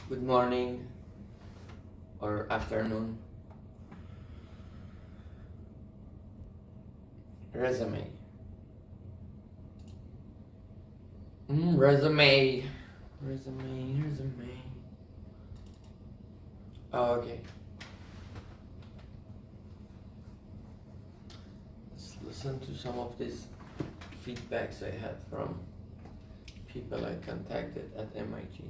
Good morning or afternoon. Resume. Resume. Resume. Oh, okay. Let's listen to some of these feedbacks I had from people I contacted at MIT.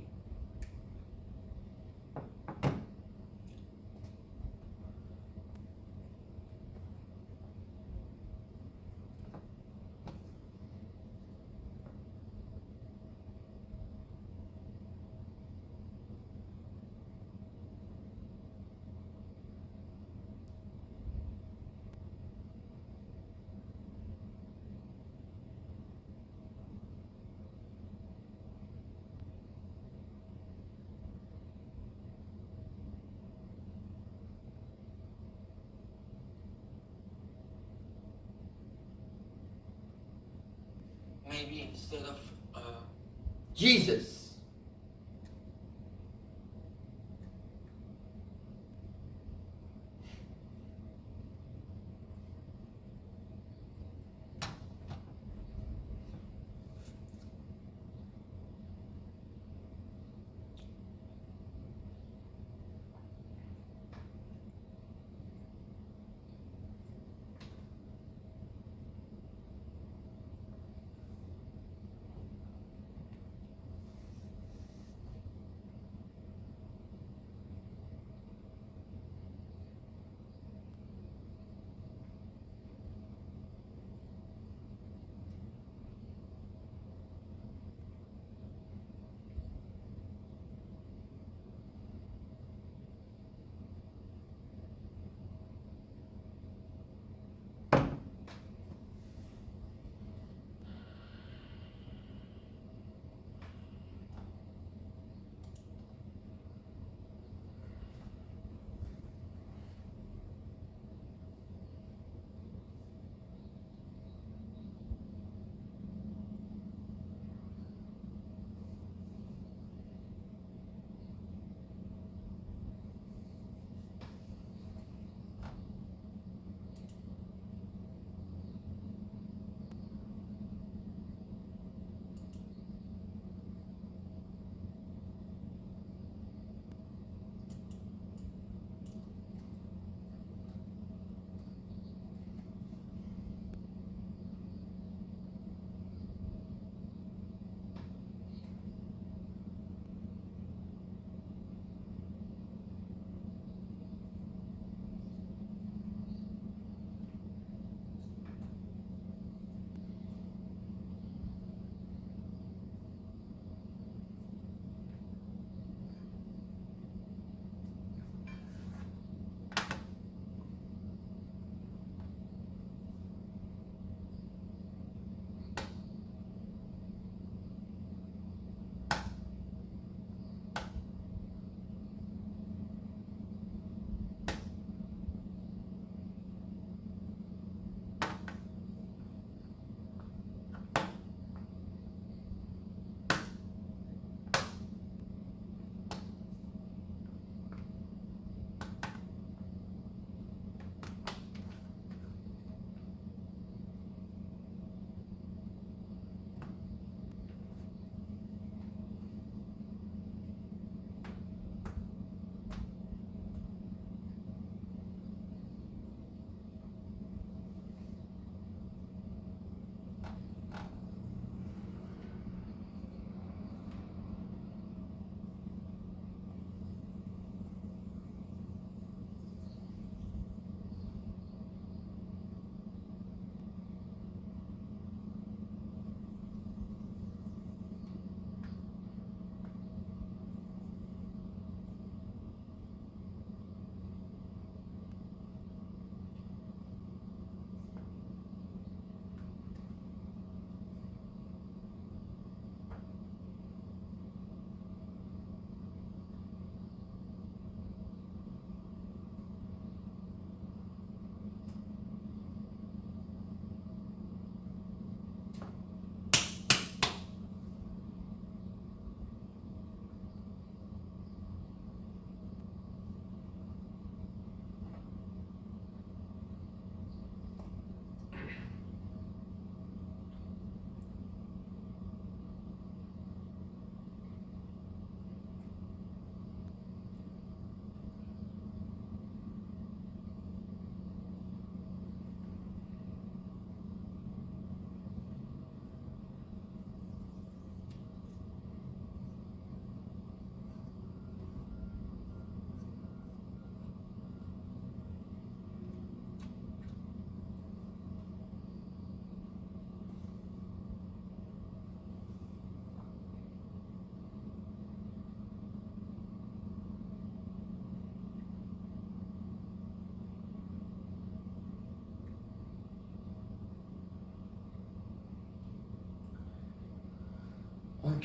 Maybe instead of Jesus.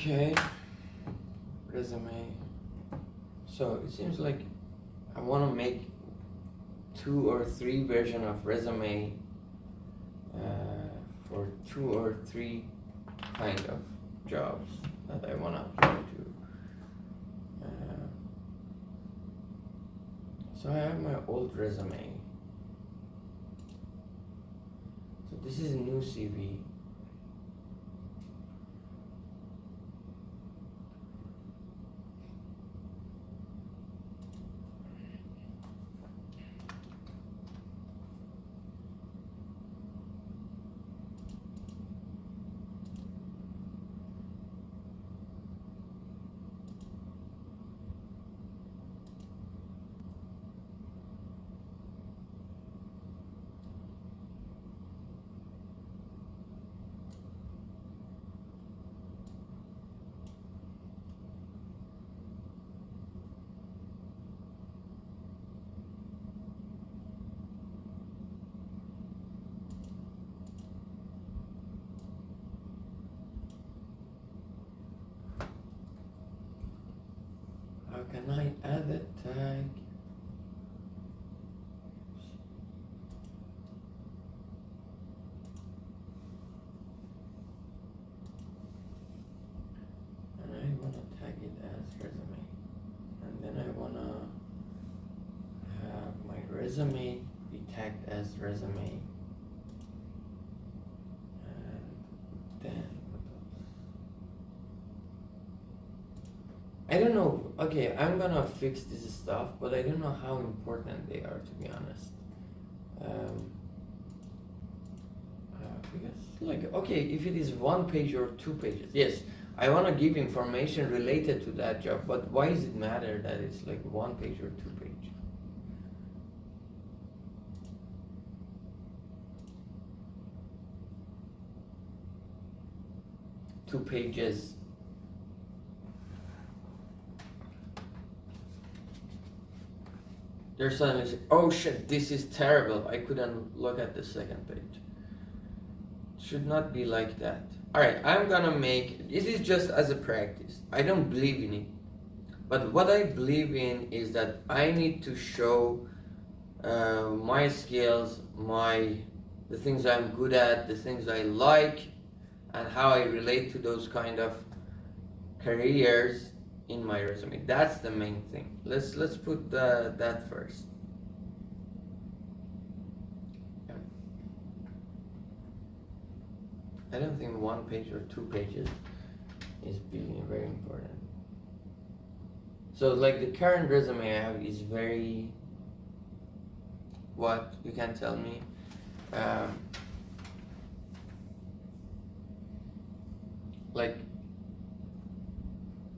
Okay, resume. So it seems like I want to make 2 or 3 version of resume for 2 or 3 kind of jobs that I want to apply to. So I have my old resume. So this is a new CV. How can I add a tag? And I want to tag it as resume. And then I want to have my resume be tagged as resume. And then what else? I don't know. Okay, I'm gonna fix this stuff, but I don't know how important they are, to be honest. Because, like, okay, if it is 1 page or 2 pages, yes, I want to give information related to that job, but why does it matter that it's like 1 page or 2 page? Two pages. They're suddenly say, oh shit, this is terrible. I couldn't look at the second page. Should not be like that. Alright, I'm gonna make, this is just as a practice. I don't believe in it. But what I believe in is that I need to show my skills, the things I'm good at, the things I like, and how I relate to those kind of careers in my resume. That's the main thing. Let's put that first. Yeah. I don't think 1 page or 2 pages is being very important. So like the current resume I have is very, what you can tell me, like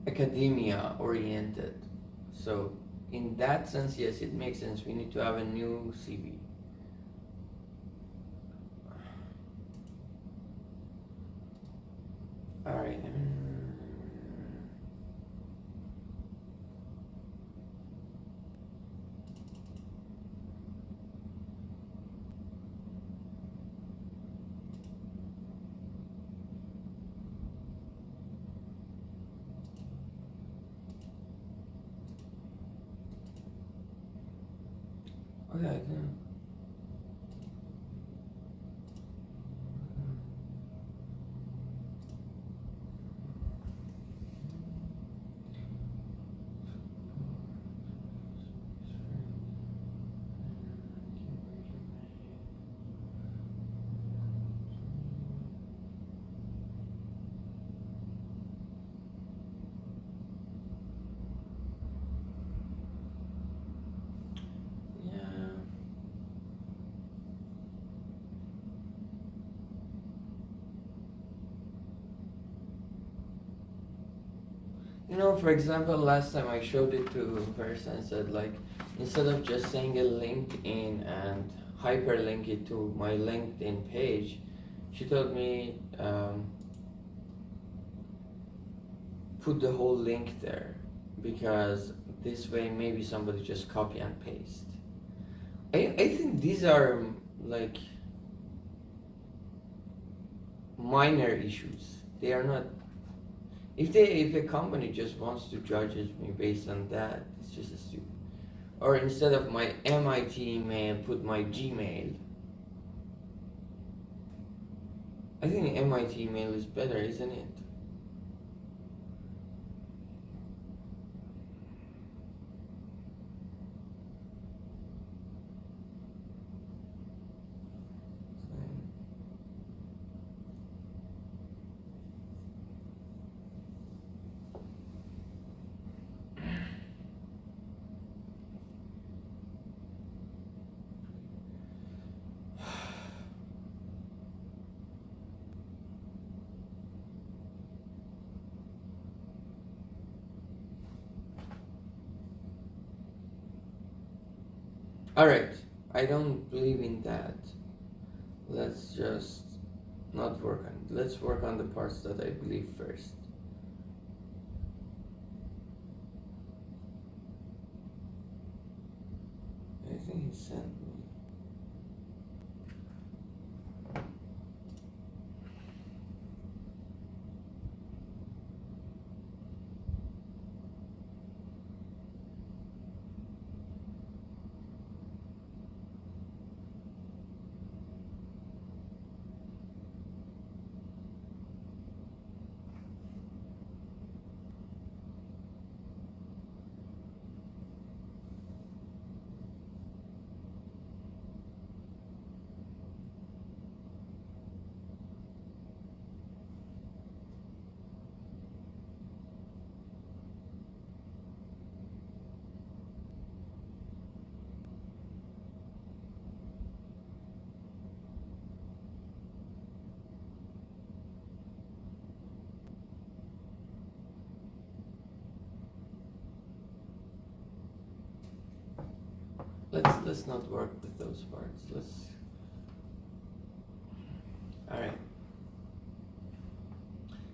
academia oriented. So in that sense, yes, it makes sense. We need to have a new CV. All right. Okay. You know, for example, last time I showed it to a person and said, like, instead of just saying a LinkedIn and hyperlink it to my LinkedIn page, she told me put the whole link there, because this way maybe somebody just copy and paste. I think these are like minor issues. They are not If a company just wants to judge me based on that, it's just a stupid. Or instead of my MIT email, put my Gmail. I think MIT email is better, isn't it? Alright, I don't believe in that. Let's just not work on it. Let's work on the parts that I believe first. I think he sent me. Let's not work with those parts. Alright.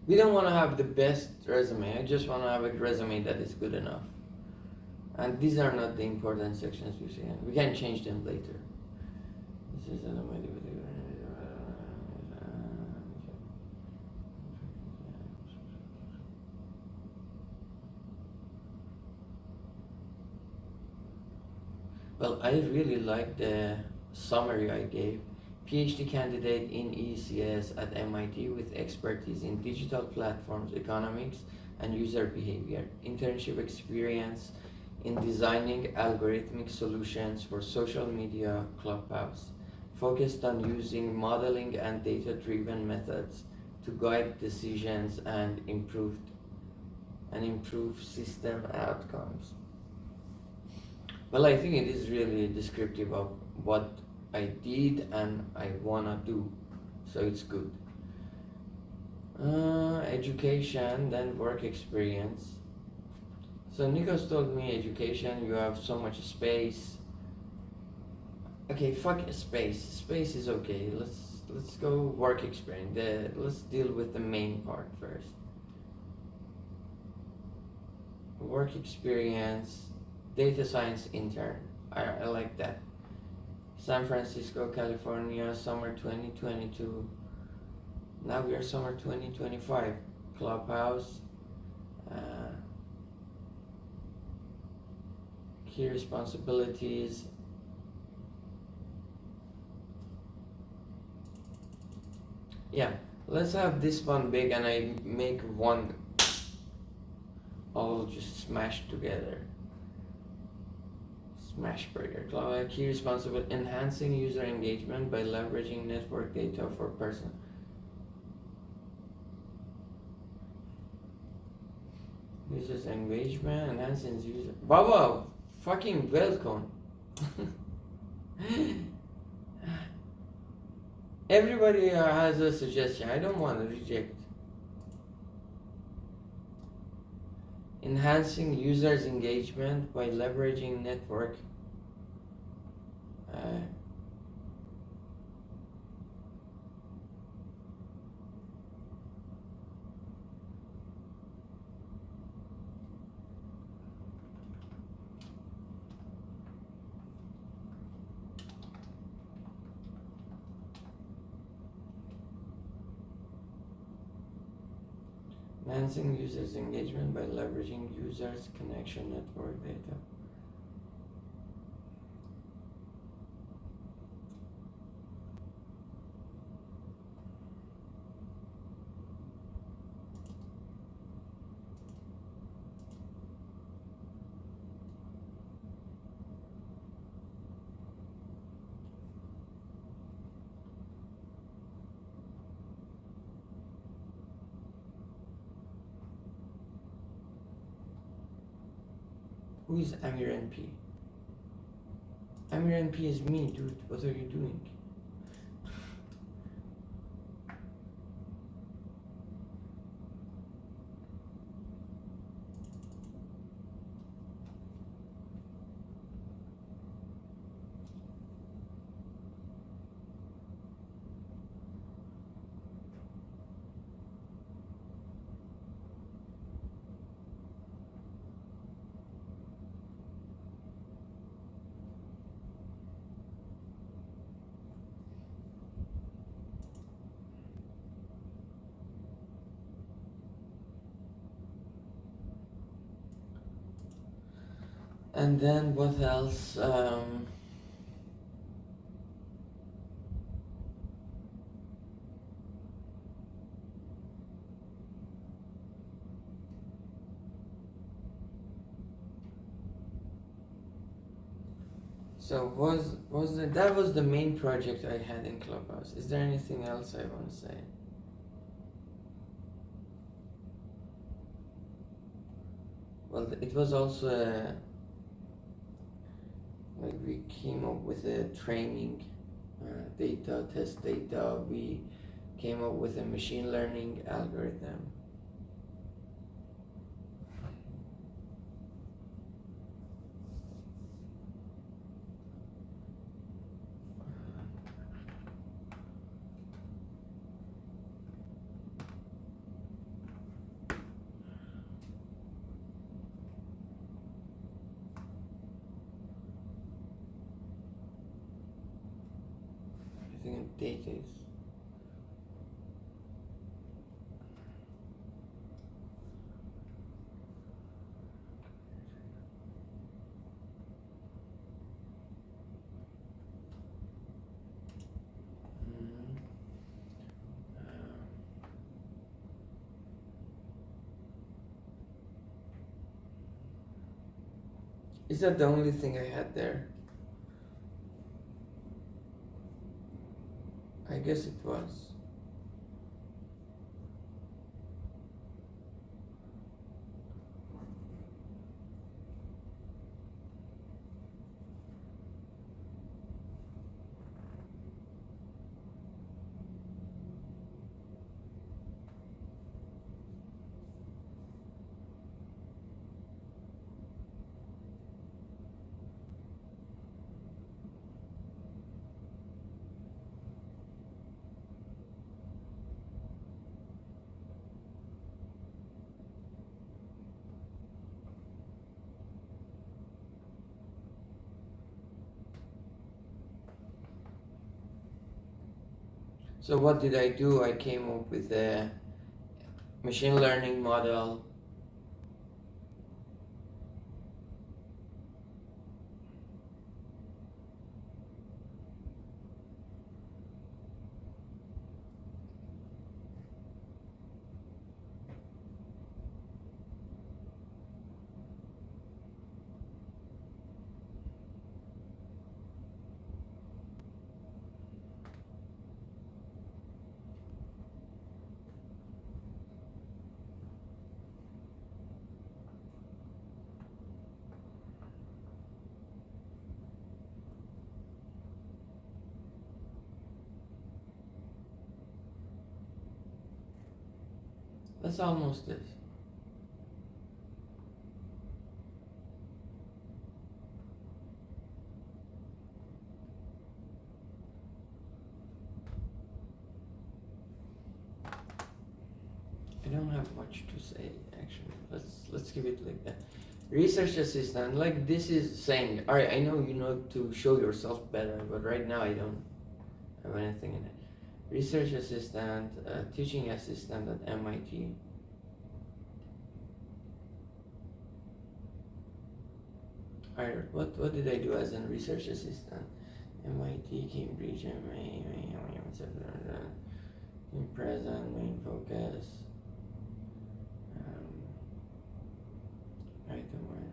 We don't want to have the best resume. I just want to have a resume that is good enough. And these are not the important sections we see. We can change them later. This is well, I really like the summary I gave. PhD candidate in ECS at MIT with expertise in digital platforms, economics, and user behavior. Internship experience in designing algorithmic solutions for social media Clubhouse. Focused on using modeling and data-driven methods to guide decisions and improve system outcomes. Well, I think it is really descriptive of what I did and I wanna do, so it's good. Education, then work experience. So Nikos told me education, you have so much space. Okay, fuck space. Space is okay. Let's go work experience. Let's deal with the main part first. Work experience, data science intern. I like that. San Francisco, California, summer 2022. Now we are summer 2025. Clubhouse. Key responsibilities. Yeah, let's have this one big and I make one all just smashed together. Smash burger. Key responsible enhancing user engagement by leveraging network data for person. Users engagement, enhancing user. Baba, fucking welcome. Everybody has a suggestion. I don't want to reject. Enhancing users' engagement by leveraging network. Enhancing users' engagement by leveraging users' connection network data. Who is Amir NP? Amir NP is me, dude. What are you doing? And then what else? So that was the main project I had in Clubhouse. Is there anything else I want to say? Well, it was also like we came up with a training data, test data. We came up with a machine learning algorithm. I think data is. Is that the only thing I had there? I guess it was. So what did I do? I came up with a machine learning model. That's almost it. I don't have much to say actually. Let's keep it like that. Research assistant, like this is saying, alright, I know you know to show yourself better, but right now I don't have anything in it. Research assistant, teaching assistant at MIT. What did I do as a research assistant? MIT, Cambridge, MA, in present, main focus. Item one.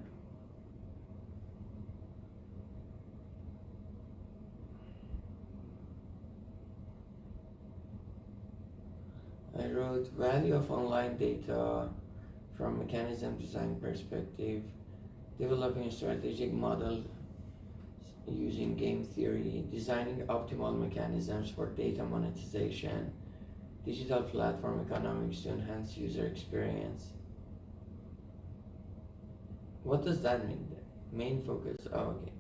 I wrote value of online data from mechanism design perspective, developing a strategic model using game theory, designing optimal mechanisms for data monetization, digital platform economics to enhance user experience. What does that mean then? Main focus. Oh, okay.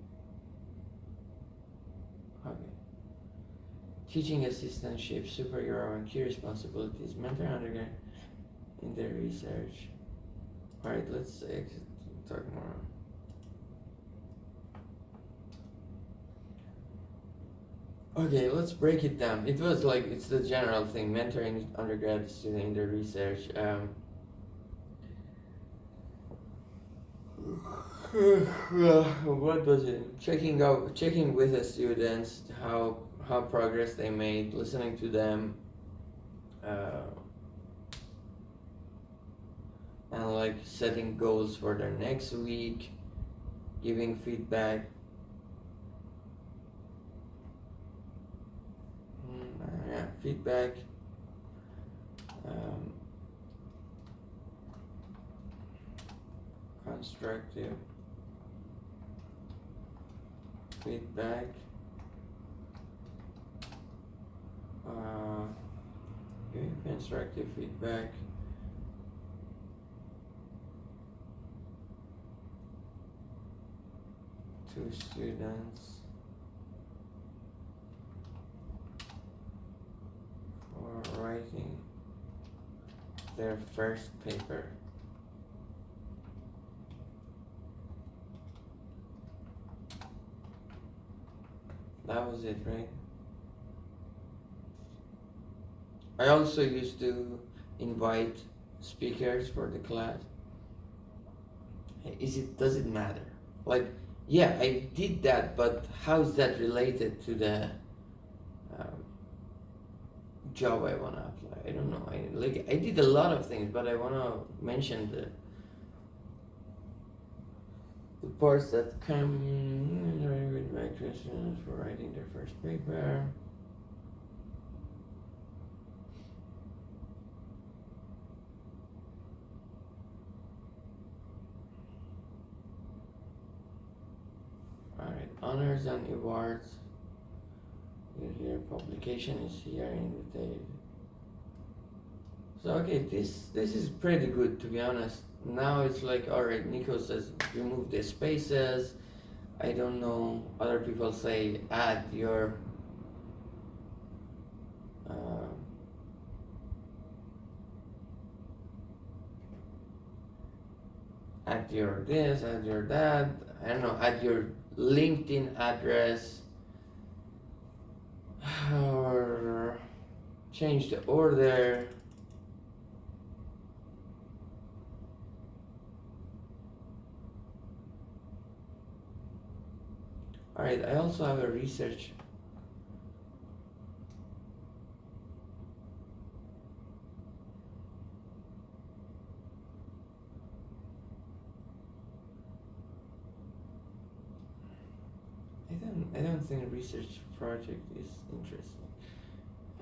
Okay. Teaching assistantship, superhero and key responsibilities, mentor undergrad in their research. Alright, let's talk more. Okay, let's break it down. It was like, it's the general thing, mentoring undergrad student in their research. What was it? Checking with the students how progress they made, listening to them, and like setting goals for their next week, giving feedback. Yeah, feedback. Constructive feedback. Giving constructive feedback. To students for writing their first paper. That was it, right? I also used to invite speakers for the class. Does it matter? Like, yeah, I did that, but how is that related to the job I wanna apply? I don't know. I did a lot of things, but I wanna mention the parts that come with my questions for writing their first paper. Alright, honors and awards. Here, publication is here, invited. So okay, this is pretty good, to be honest. Now it's like, alright, Nico says remove the spaces. I don't know, other people say add your add your this, add your that, I don't know, add your LinkedIn address, or change the order. Alright, I also have a research. I don't think a research project is interesting.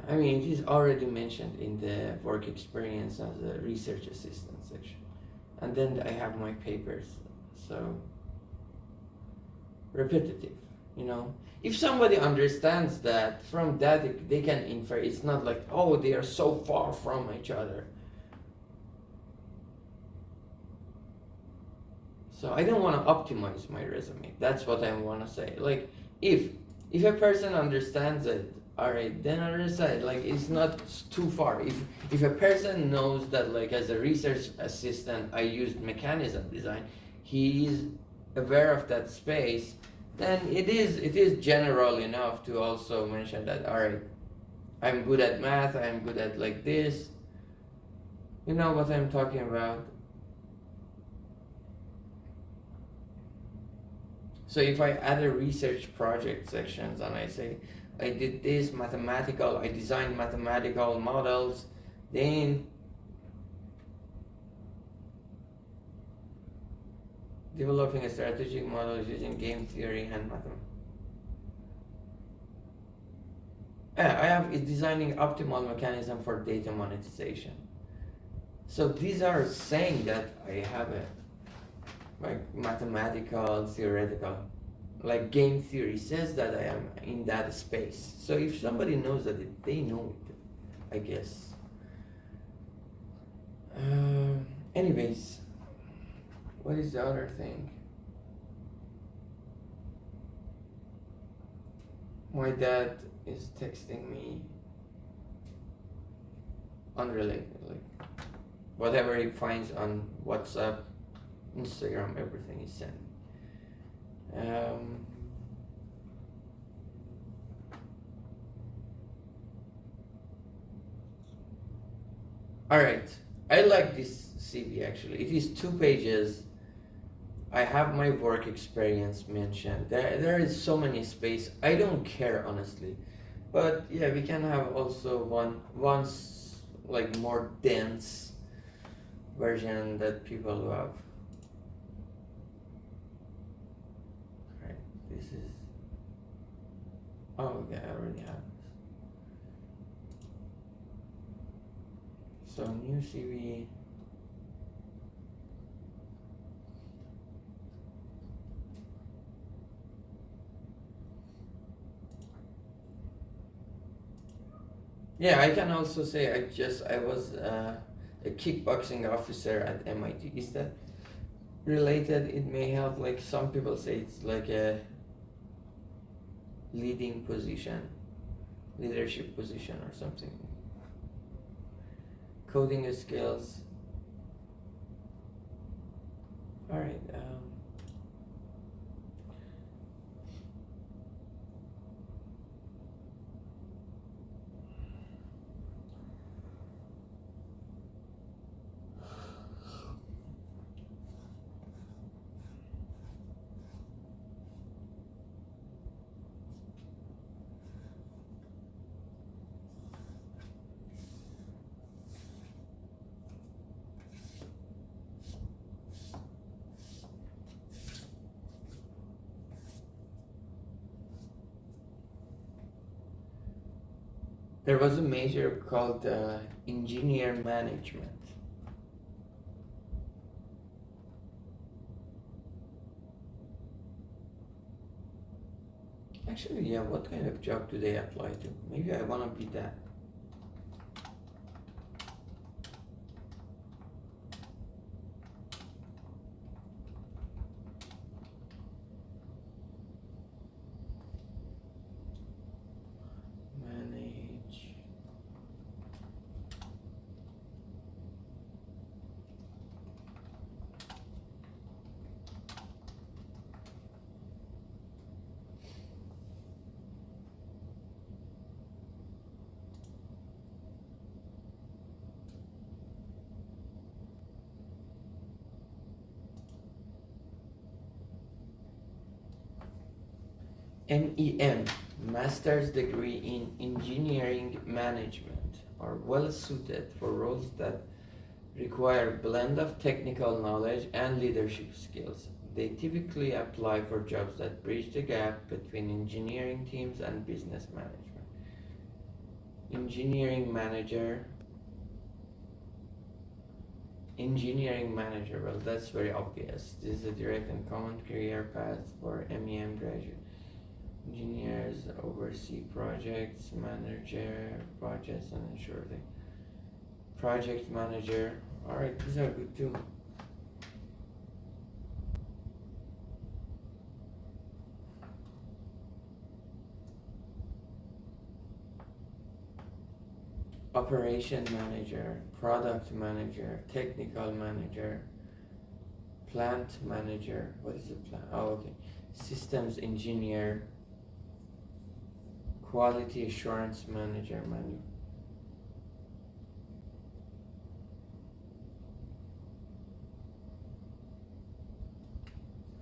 I mean, it is already mentioned in the work experience as a research assistant section. And then I have my papers, so repetitive, you know. If somebody understands that, from that they can infer. It's not like, oh, they are so far from each other. So I don't want to optimize my resume. That's what I want to say. Like, if a person understands it, all right, then on the side, like, it's not too far. If a person knows that, like, as a research assistant I used mechanism design, he is aware of that space, then it is general enough to also mention that, all right, I'm good at math, I'm good at like this. You know what I'm talking about. So if I add a research project sections and I say I did this mathematical, I designed mathematical models, then developing a strategic model using game theory and mathematics. I have is designing optimal mechanism for data monetization. So these are saying that I have a like mathematical, theoretical, like game theory says that I am in that space. So if somebody knows that they know it, I guess. Anyways, what is the other thing? My dad is texting me unrelated, like whatever he finds on WhatsApp, Instagram, everything is sent. Um, all right, I like this CV actually. It is 2 pages. I have my work experience mentioned. There is so many space. I don't care honestly, but yeah, we can have also once like more dense version that people love. Right, this is. Oh yeah, I already have this. So new CV. Yeah, I can also say I was a kickboxing officer at MIT. Is that related? It may help. Like some people say, it's like a leading position, leadership position or something. Coding skills. All right. There was a major called engineer management. Actually, yeah, what kind of job do they apply to? Maybe I want to be that. Manage. MEM, Master's Degree in Engineering Management, are well suited for roles that require a blend of technical knowledge and leadership skills. They typically apply for jobs that bridge the gap between engineering teams and business management. Engineering manager, well, that's very obvious. This is a direct and common career path for MEM graduates. Engineers oversee projects, manager projects, and ensure the project manager. Alright, these are good too. Operation manager, product manager, technical manager, plant manager. What is a plant? Oh, okay. Systems engineer, quality assurance manager,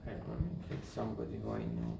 Okay, let me pick somebody who I know.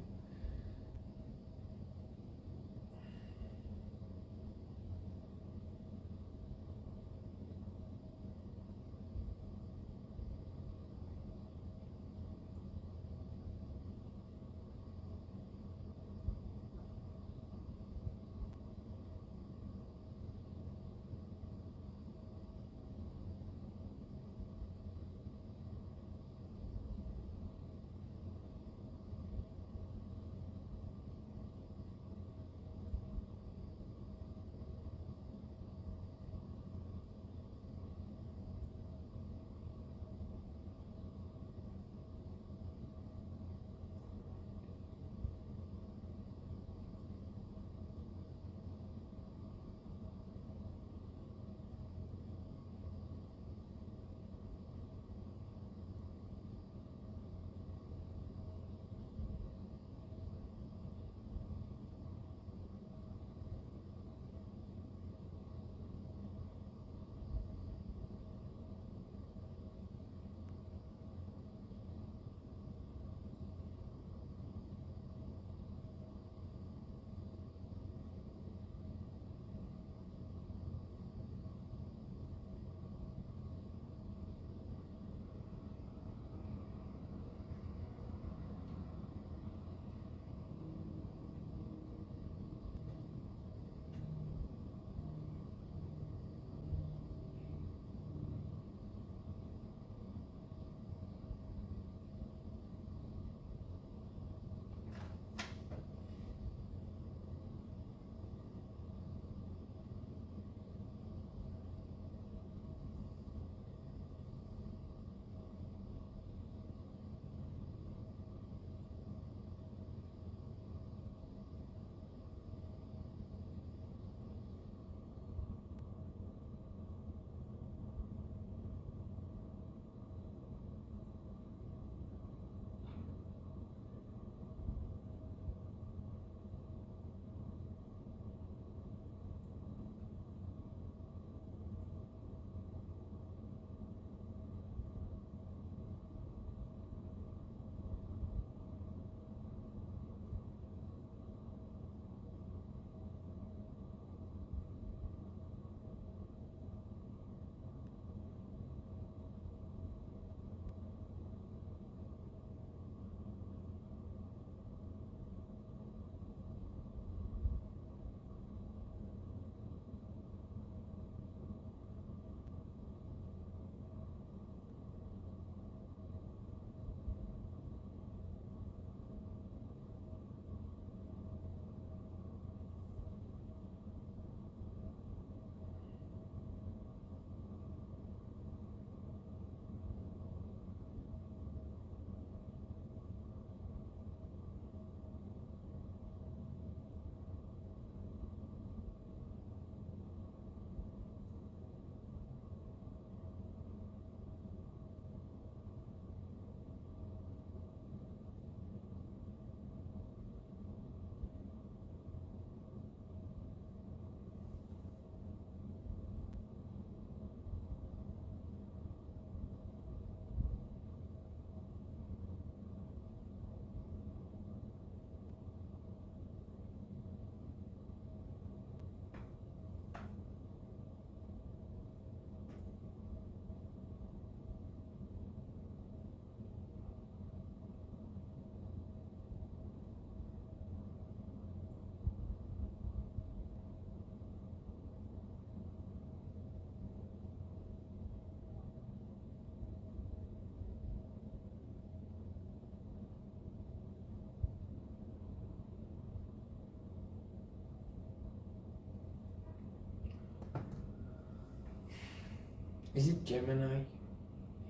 Is it Gemini?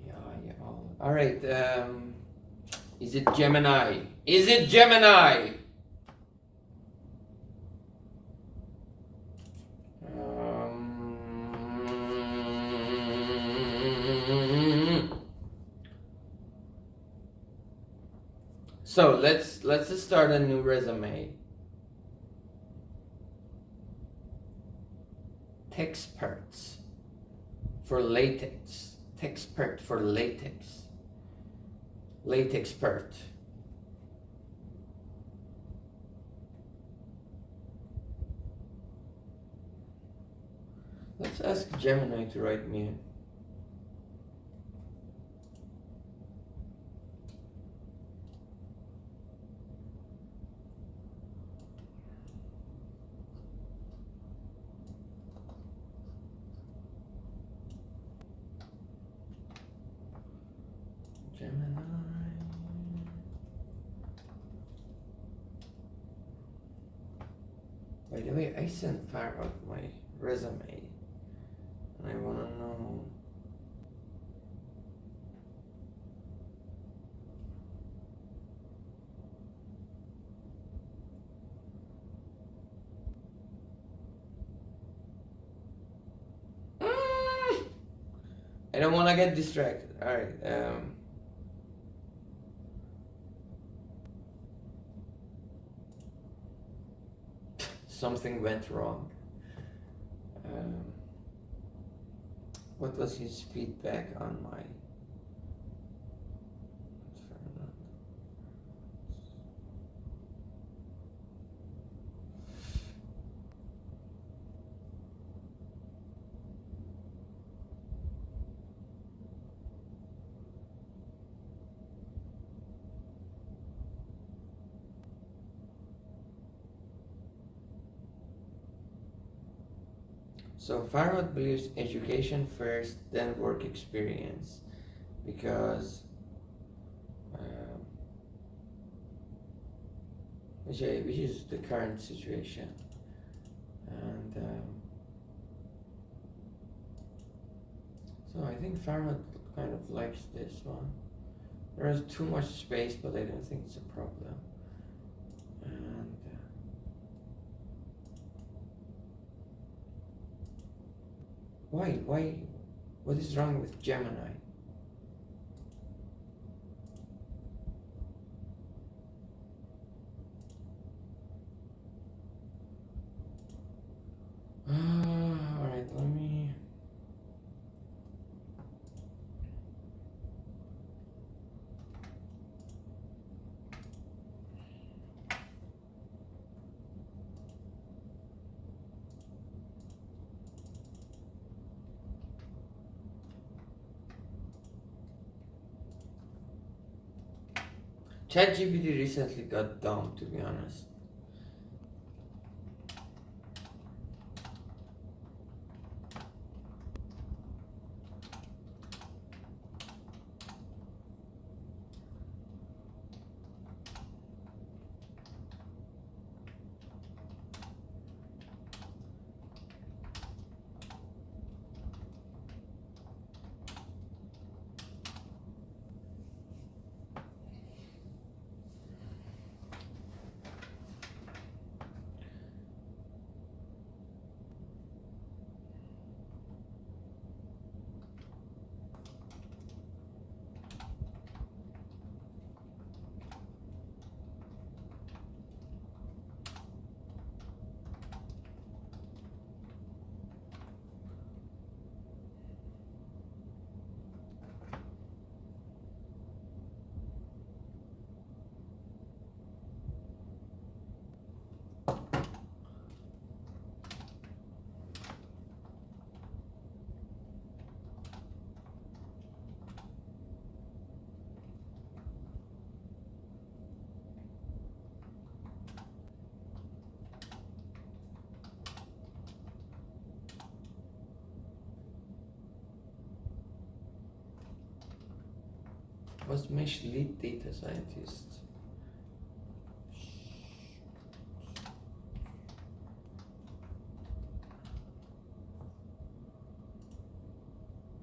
Yeah, yeah. All right. Is it Gemini? Is it Gemini? So let's just start a new resume. Texperts for latex. Texpert for latex. late expert. Let's ask Gemini to write me in. Gemini. By the way, I sent Farhad my resume, and I wanna know. I don't wanna get distracted. All right. Something went wrong. Um, what was his feedback on my? So Farhad believes education first, then work experience, because which is the current situation, and so I think Farhad kind of likes this one. There is too much space, but I don't think it's a problem. And why? What is wrong with Gemini? All right, let me. ChatGPT recently got dumb, to be honest. Was Mesh lead data scientist?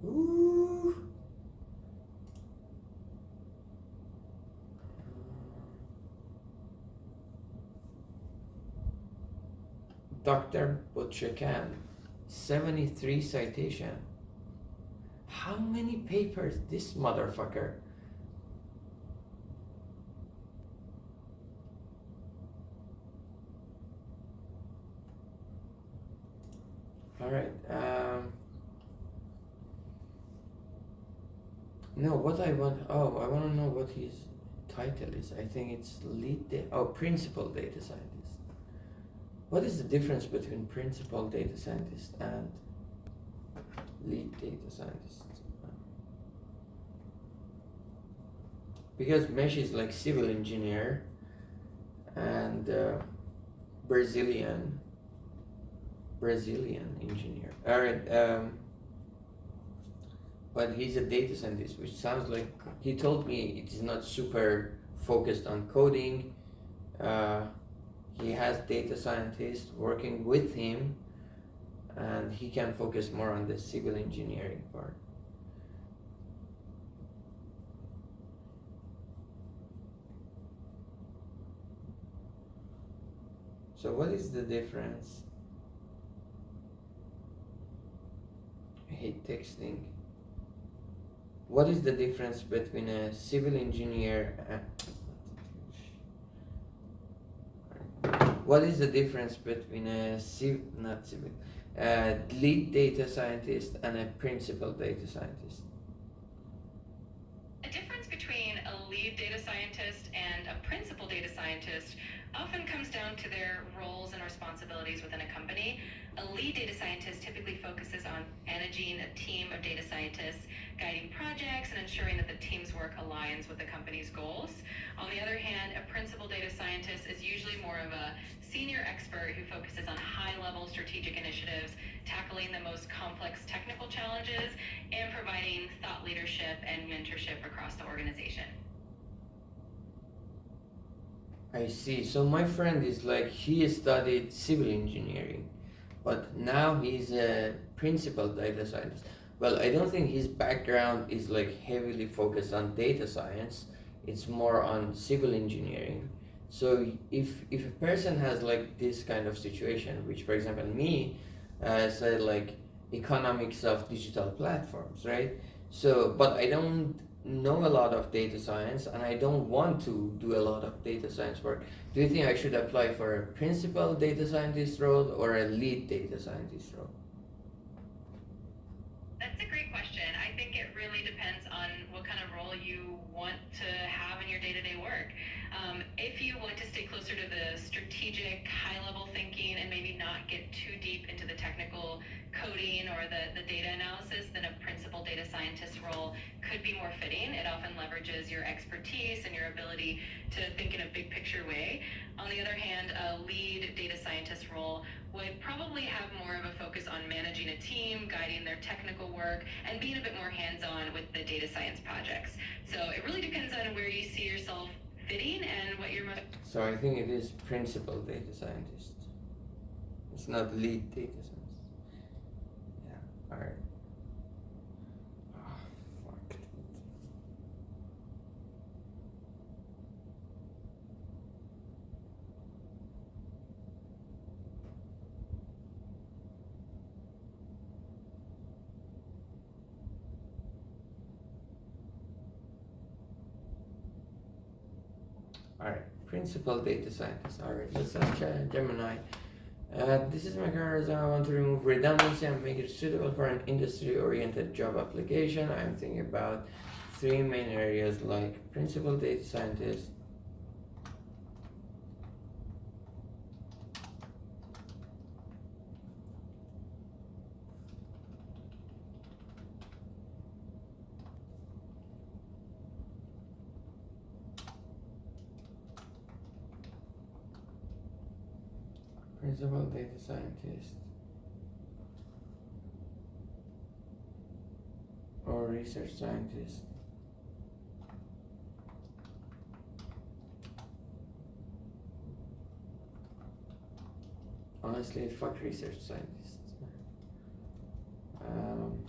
Ooh. Dr. Butchakan, 73 citation. How many papers this motherfucker? All right. No, what I want. Oh, I want to know what his title is. I think it's principal data scientist. What is the difference between principal data scientist and lead data scientist? Because Mesh is like civil engineer and Brazilian engineer. Alright, but he's a data scientist, which sounds like he told me it is not super focused on coding. He has data scientists working with him, and he can focus more on the civil engineering part. So what is the difference? I hate texting. What is the difference between a civil engineer and what is the difference between a lead data scientist and a principal data scientist? The difference between a lead data scientist and a principal data scientist often comes down to their roles and responsibilities within a company. A lead data scientist typically focuses on managing a team of data scientists, guiding projects, and ensuring that the team's work aligns with the company's goals. On the other hand, a principal data scientist is usually more of a senior expert who focuses on high-level strategic initiatives, tackling the most complex technical challenges, and providing thought leadership and mentorship across the organization. I see. So my friend is like he studied civil engineering, but now he's a principal data scientist. Well, I don't think his background is like heavily focused on data science. It's more on civil engineering. So if a person has like this kind of situation, which for example me, said like economics of digital platforms, right? So, but I don't know a lot of data science and I don't want to do a lot of data science work. Do you think I should apply for a principal data scientist role or a lead data scientist role? That's a great question. I think it really depends on what kind of role you want to have in your day-to-day work. If you want to stay closer to the strategic, high-level thinking and maybe not get too deep into the technical coding or the data analysis, then a principal data scientist role could be more fitting. It often leverages your expertise and your ability to think in a big picture way. On the other hand, a lead data scientist role would probably have more of a focus on managing a team, guiding their technical work, and being a bit more hands-on with the data science projects. So it really depends on where you see yourself fitting and what you're most. So I think it is principal data scientist. It's not lead data scientist. Yeah. All right. Oh, fuck. All right. Principal data scientist. All right. Let's ask Gemini. This is my current resume. I want to remove redundancy and make it suitable for an industry-oriented job application. I'm thinking about three main areas like principal data scientist, principal data scientist, or research scientist. Honestly, fuck research scientist. Um,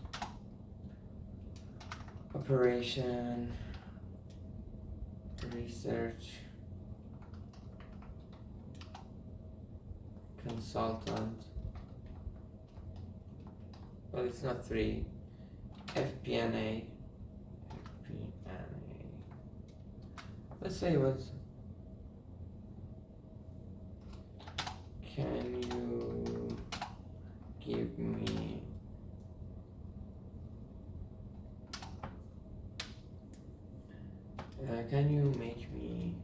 Operation, research, consultant. Well, it's not three. FP&A. FP&A. Let's say it was. Can you give me can you make me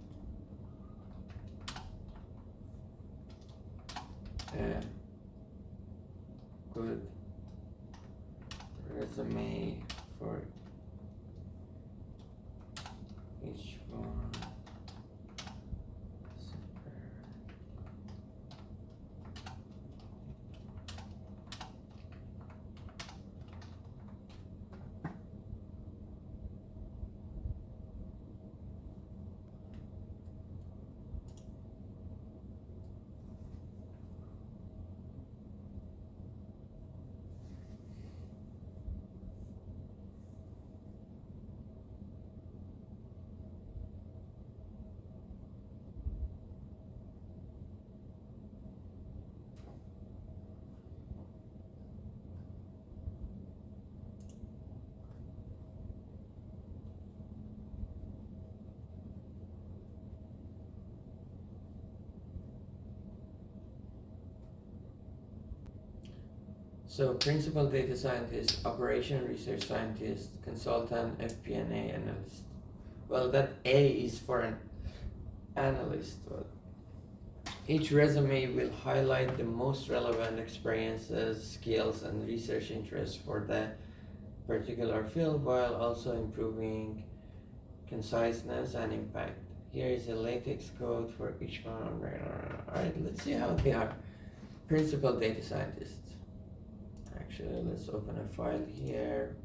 a good resume for each one? Super. So principal data scientist, operation research scientist, consultant, FP&A analyst. Well, that A is for an analyst. Well, each resume will highlight the most relevant experiences, skills, and research interests for the particular field while also improving conciseness and impact. Here is a latex code for each one. Alright, let's see how they are. Principal data scientist. Actually, let's open a file here.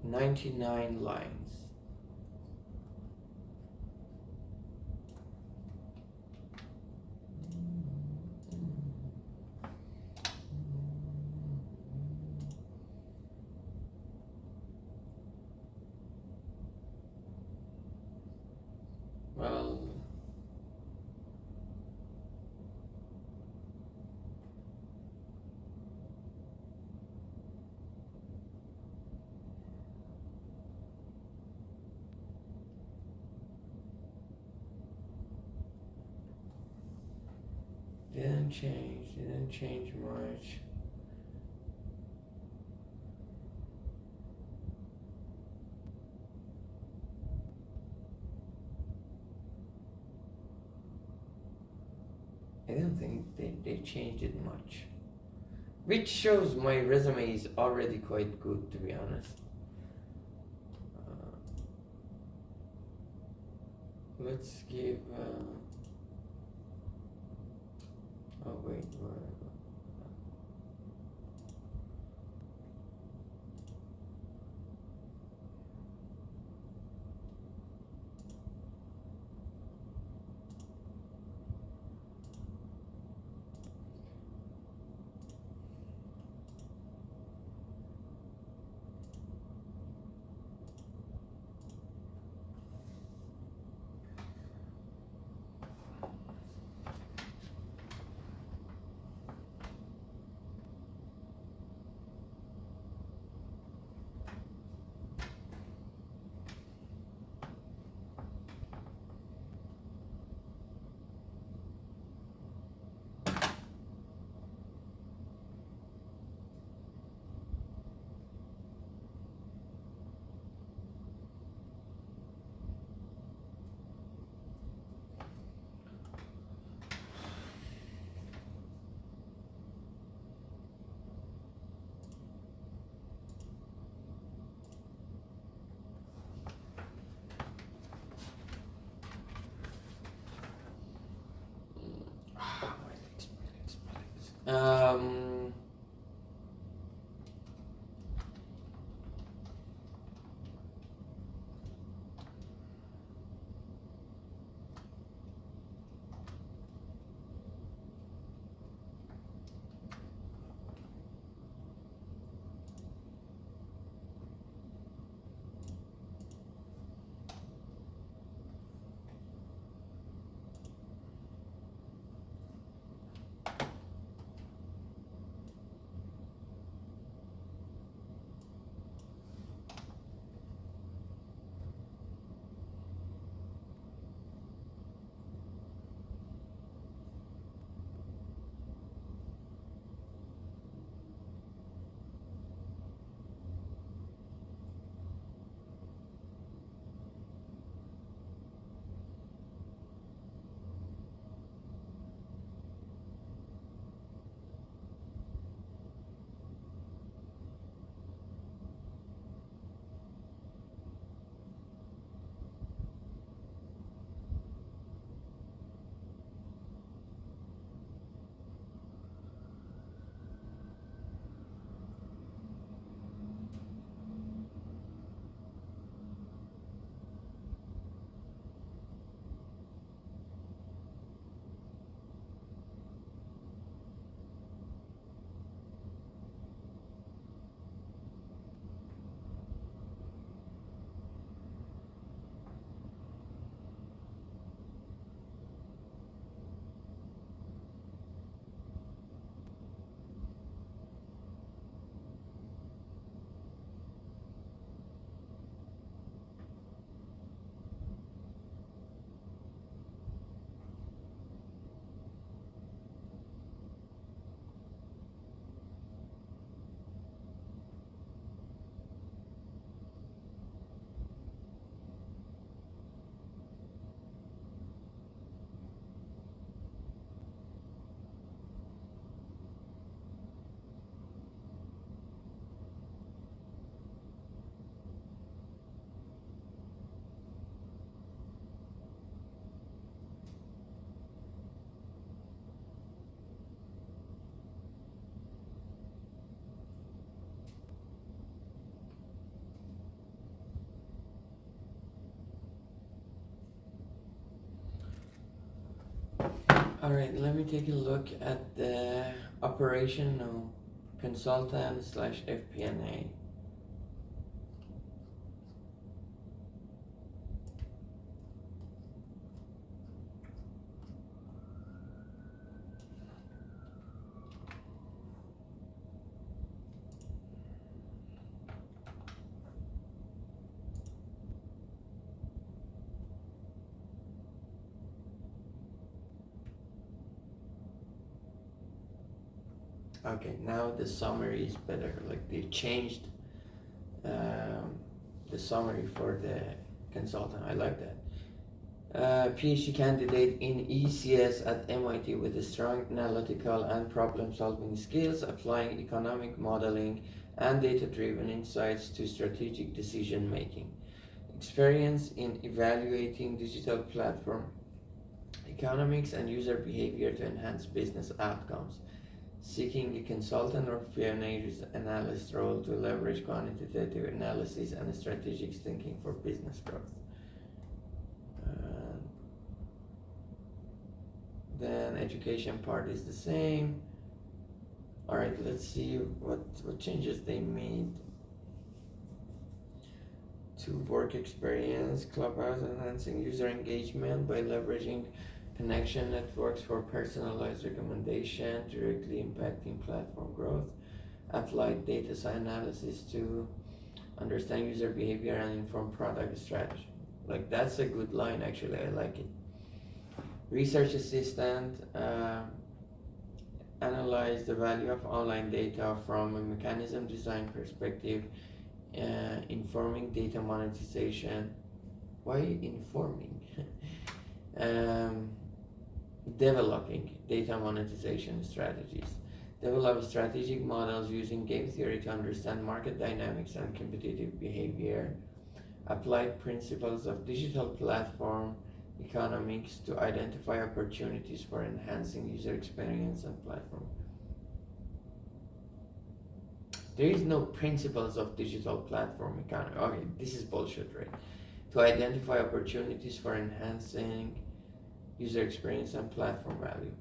$99 lines. Well, didn't change much. I don't think they changed it much. Which shows my resume is already quite good, to be honest. Let's give. Oh wait, where? My legs. Alright, let me take a look at the operational consultant slash FP&A. Okay, now the summary is better. Like they changed the summary for the consultant. I like that. PhD candidate in ECS at MIT with a strong analytical and problem solving skills, applying economic modeling and data driven insights to strategic decision making. Experience in evaluating digital platform economics and user behavior to enhance business outcomes. Seeking a consultant or P&A analyst role to leverage quantitative analysis and strategic thinking for business growth. Then education part is the same. All right, let's see what changes they made to work experience. Clubhouse enhancing user engagement by leveraging connection networks for personalized recommendation, directly impacting platform growth. Applied data science analysis to understand user behavior and inform product strategy. Like that's a good line actually, I like it. Research assistant, analyze the value of online data from a mechanism design perspective, informing data monetization. Why informing? Developing data monetization strategies. Develop strategic models using game theory to understand market dynamics and competitive behavior. Apply principles of digital platform economics to identify opportunities for enhancing user experience and platform. There is no principles of digital platform economy. Okay, this is bullshit, right? To identify opportunities for enhancing user experience and platform value.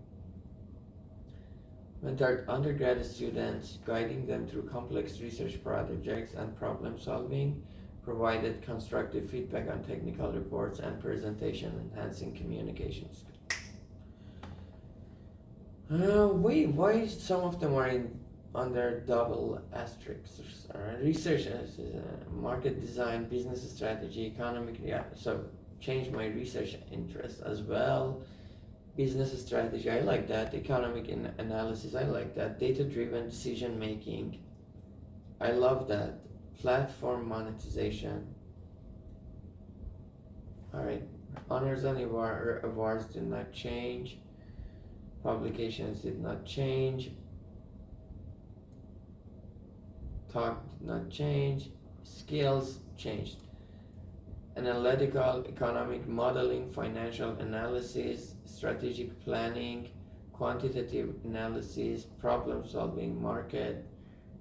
Mentored undergraduate students, guiding them through complex research projects and problem solving. Provided constructive feedback on technical reports and presentation, enhancing communication skills. Wait, why some of them are under double asterisks? Research, market design, business strategy, economic. Yeah, so change my research interest as well. Business strategy, I like that. Economic analysis, I like that. Data-driven decision making, I love that. Platform monetization. All right, honors and awards did not change. Publications did not change. Talk did not change. Skills changed. Analytical, economic modeling, financial analysis, strategic planning, quantitative analysis, problem solving, market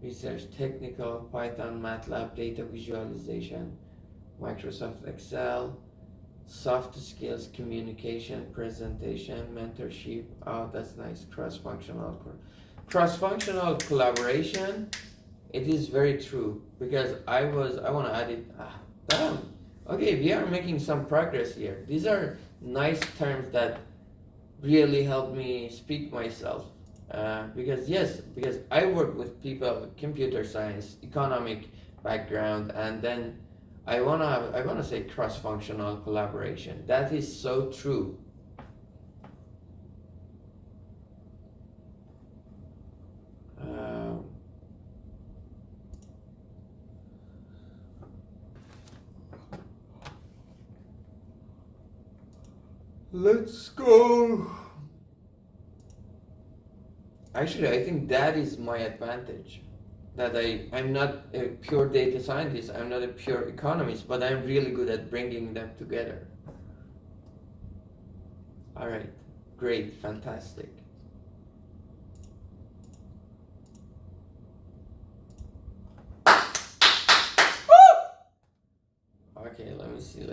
research, technical, Python, MATLAB, data visualization, Microsoft Excel, soft skills, communication, presentation, mentorship. Oh, that's nice. Cross-functional collaboration. It is very true because I want to add it. Damn. Okay, we are making some progress here. These are nice terms that really help me speak myself. Because I work with people, computer science, economic background, and then I wanna say cross-functional collaboration. That is so true. Let's go. Actually, I think that is my advantage. That I'm not a pure data scientist, I'm not a pure economist, but I'm really good at bringing them together. All right, great, fantastic. Okay, let me see.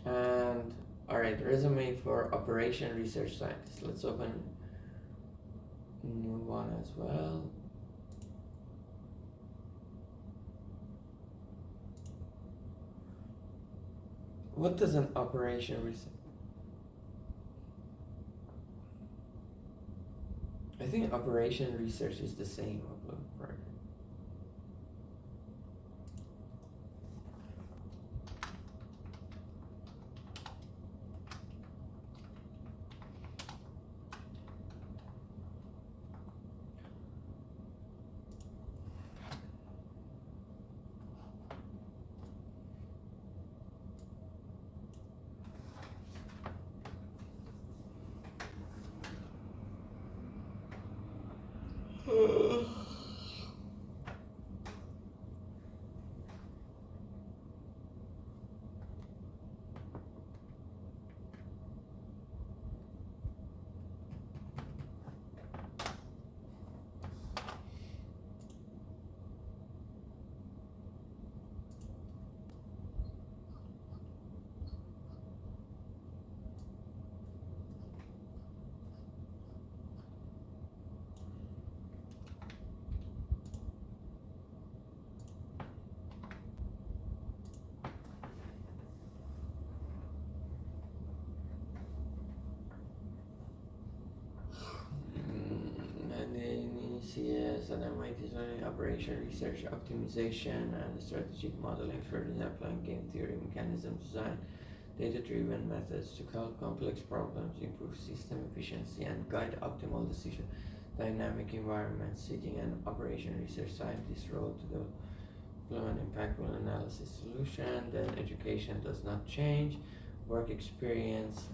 And alright, resume for operation research scientist. Let's open new one as well. What does an operation research? I think operation research is the same upload part. And then CS and MIT learning operation research optimization and strategic modeling for applying game theory mechanism design, data-driven methods to solve complex problems, improve system efficiency, and guide optimal decision. Dynamic environment seeking an operation research scientist role to develop an impactful analysis solution. Then education does not change. Work experience.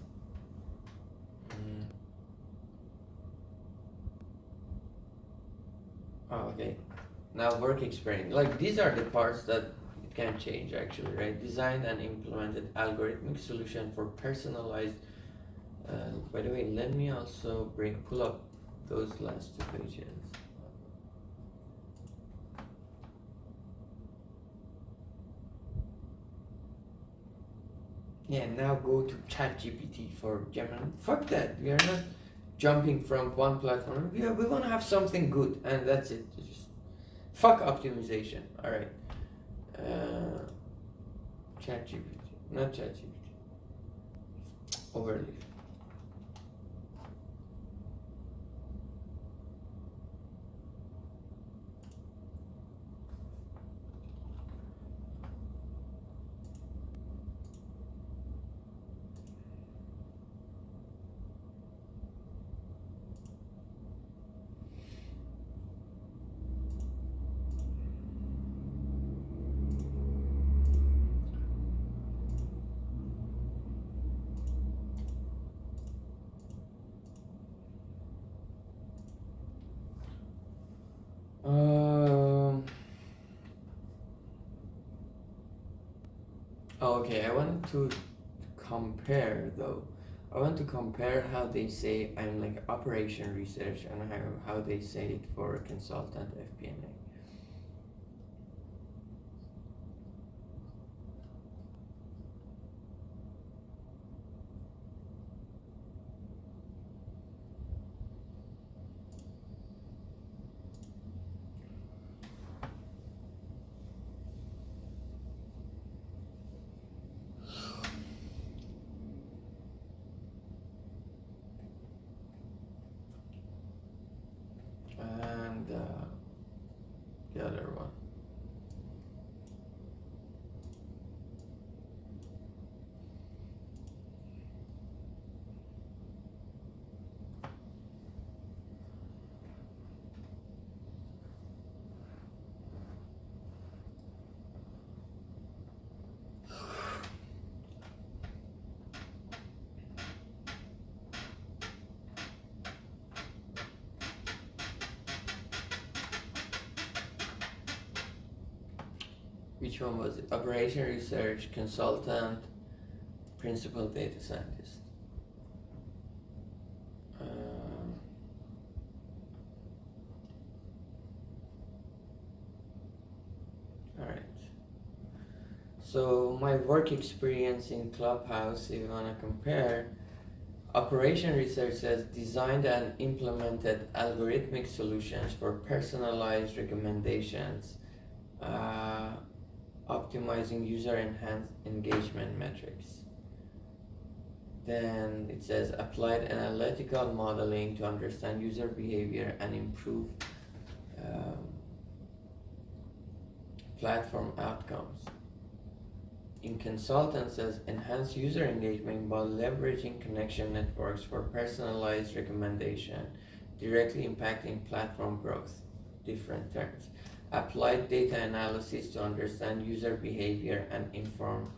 Oh, okay. Now work experience. Like these are the parts that it can change actually, right? Designed and implemented algorithmic solution for personalized. By the way, let me also pull up those last two pages. Yeah, now go to ChatGPT for Gemini. Fuck that. We are not jumping from one platform. We want to have something good, and that's it. Just fuck optimization. All right. ChatGPT, not ChatGPT. Overleaf. Okay, I want to compare though. I want to compare how they say I'm like operation research and how they say it for consultant FP&A. And the other one. Which one was it? Operation research consultant, principal data scientist. All right. So my work experience in Clubhouse, if you wanna compare, operation research says designed and implemented algorithmic solutions for personalized recommendations, uh, optimizing user enhanced engagement metrics. Then it says applied analytical modeling to understand user behavior and improve um, platform outcomes. In consultant says enhance user engagement by leveraging connection networks for personalized recommendation, directly impacting platform growth. Different terms. Applied data analysis to understand user behavior and inform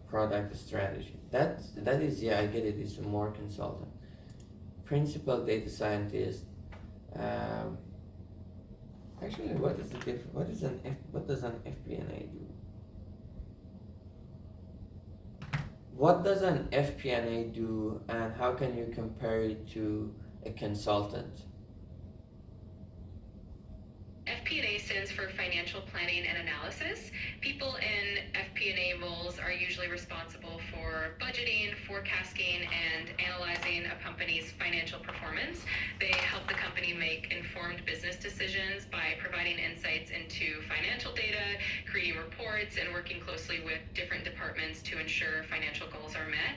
product strategy. That is, yeah, I get it. It's more consultant. Principal data scientist. Um, Actually, what is the difference? What does an FP&A do? What does an FP&A do, and how can you compare it to a consultant? FP&A stands for Financial Planning and Analysis. People in FP&A roles are usually responsible for budgeting, forecasting, and analyzing a company's financial performance. They help the company make informed business decisions by providing insights into financial data, creating reports, and working closely with different departments to ensure financial goals are met.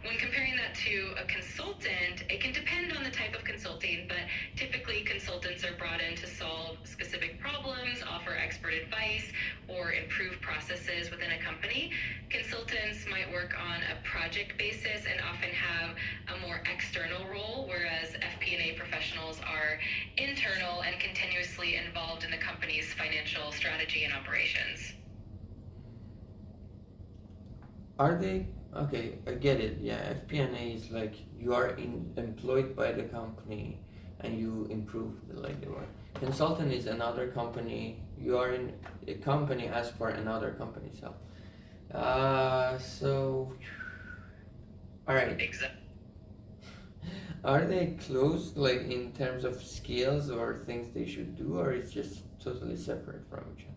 When comparing that to a consultant, it can depend on the type of consulting, but typically consultants are brought in to solve specific problems, offer expert advice, or improve processes within a company. Consultants might work on a project basis and often have a more external role, whereas FP&A professionals are internal and continuously involved in the company's financial strategy and operations. Are they okay? I get it. Yeah, FP&A is like you are employed by the company and you improve the work. Consultant is another company. You are in a company as for another company's help. So, all right. Exactly. Are they close, like in terms of skills or things they should do, or it's just totally separate from each other?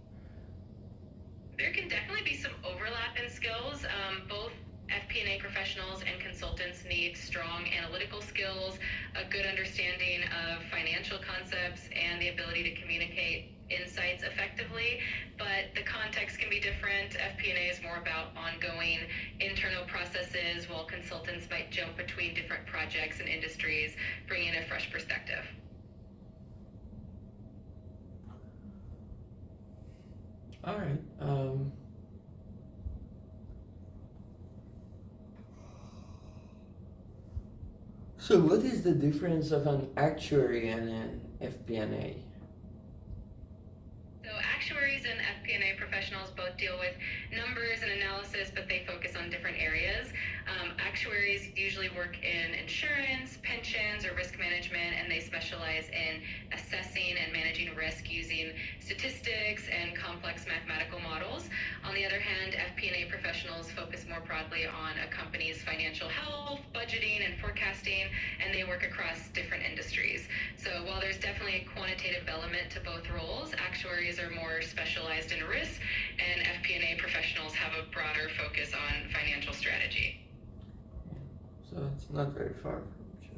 There can definitely be some overlap in skills. Both FP&A professionals and consultants need strong analytical skills, a good understanding of financial concepts, and the ability to communicate insights effectively, but the context can be different. FP&A is more about ongoing internal processes, while consultants might jump between different projects and industries, bringing a fresh perspective. All right. So what is the difference of an actuary and an FP&A? So actuaries and FP&A professionals both deal with numbers and analysis, but they focus on different areas. Actuaries usually work in insurance, pensions, or risk management, and they specialize in assessing and managing risk using statistics and complex mathematical models. On the other hand, FP&A professionals focus more broadly on a company's financial health, budgeting, and forecasting, and they work across different industries. So while there's definitely a quantitative element to both roles, actuaries are more specialized in risk, and FP&A professionals have a broader focus on financial strategy. So it's not very far from each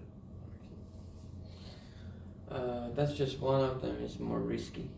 other. That's just one of them is more risky.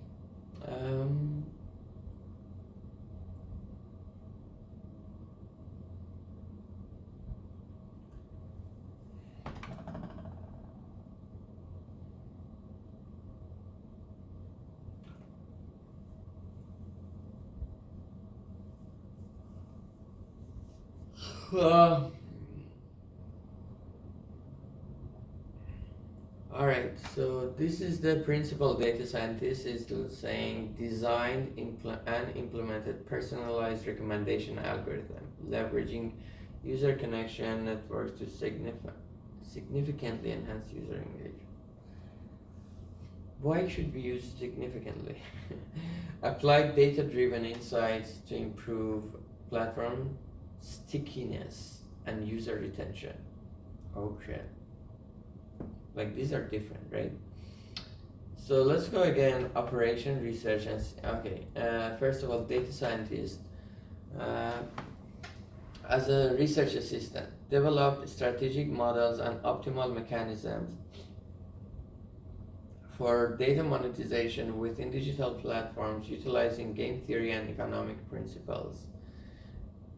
All right, so this is the principal data scientist is saying designed and implemented personalized recommendation algorithm, leveraging user connection networks to significantly enhance user engagement. Why should we use significantly? Applied data-driven insights to improve platform stickiness and user retention. Oh shit. Like these are different, right? So let's go again. Operation research and okay. First of all, data scientist. Uh, as a research assistant, developed strategic models and optimal mechanisms for data monetization within digital platforms utilizing game theory and economic principles.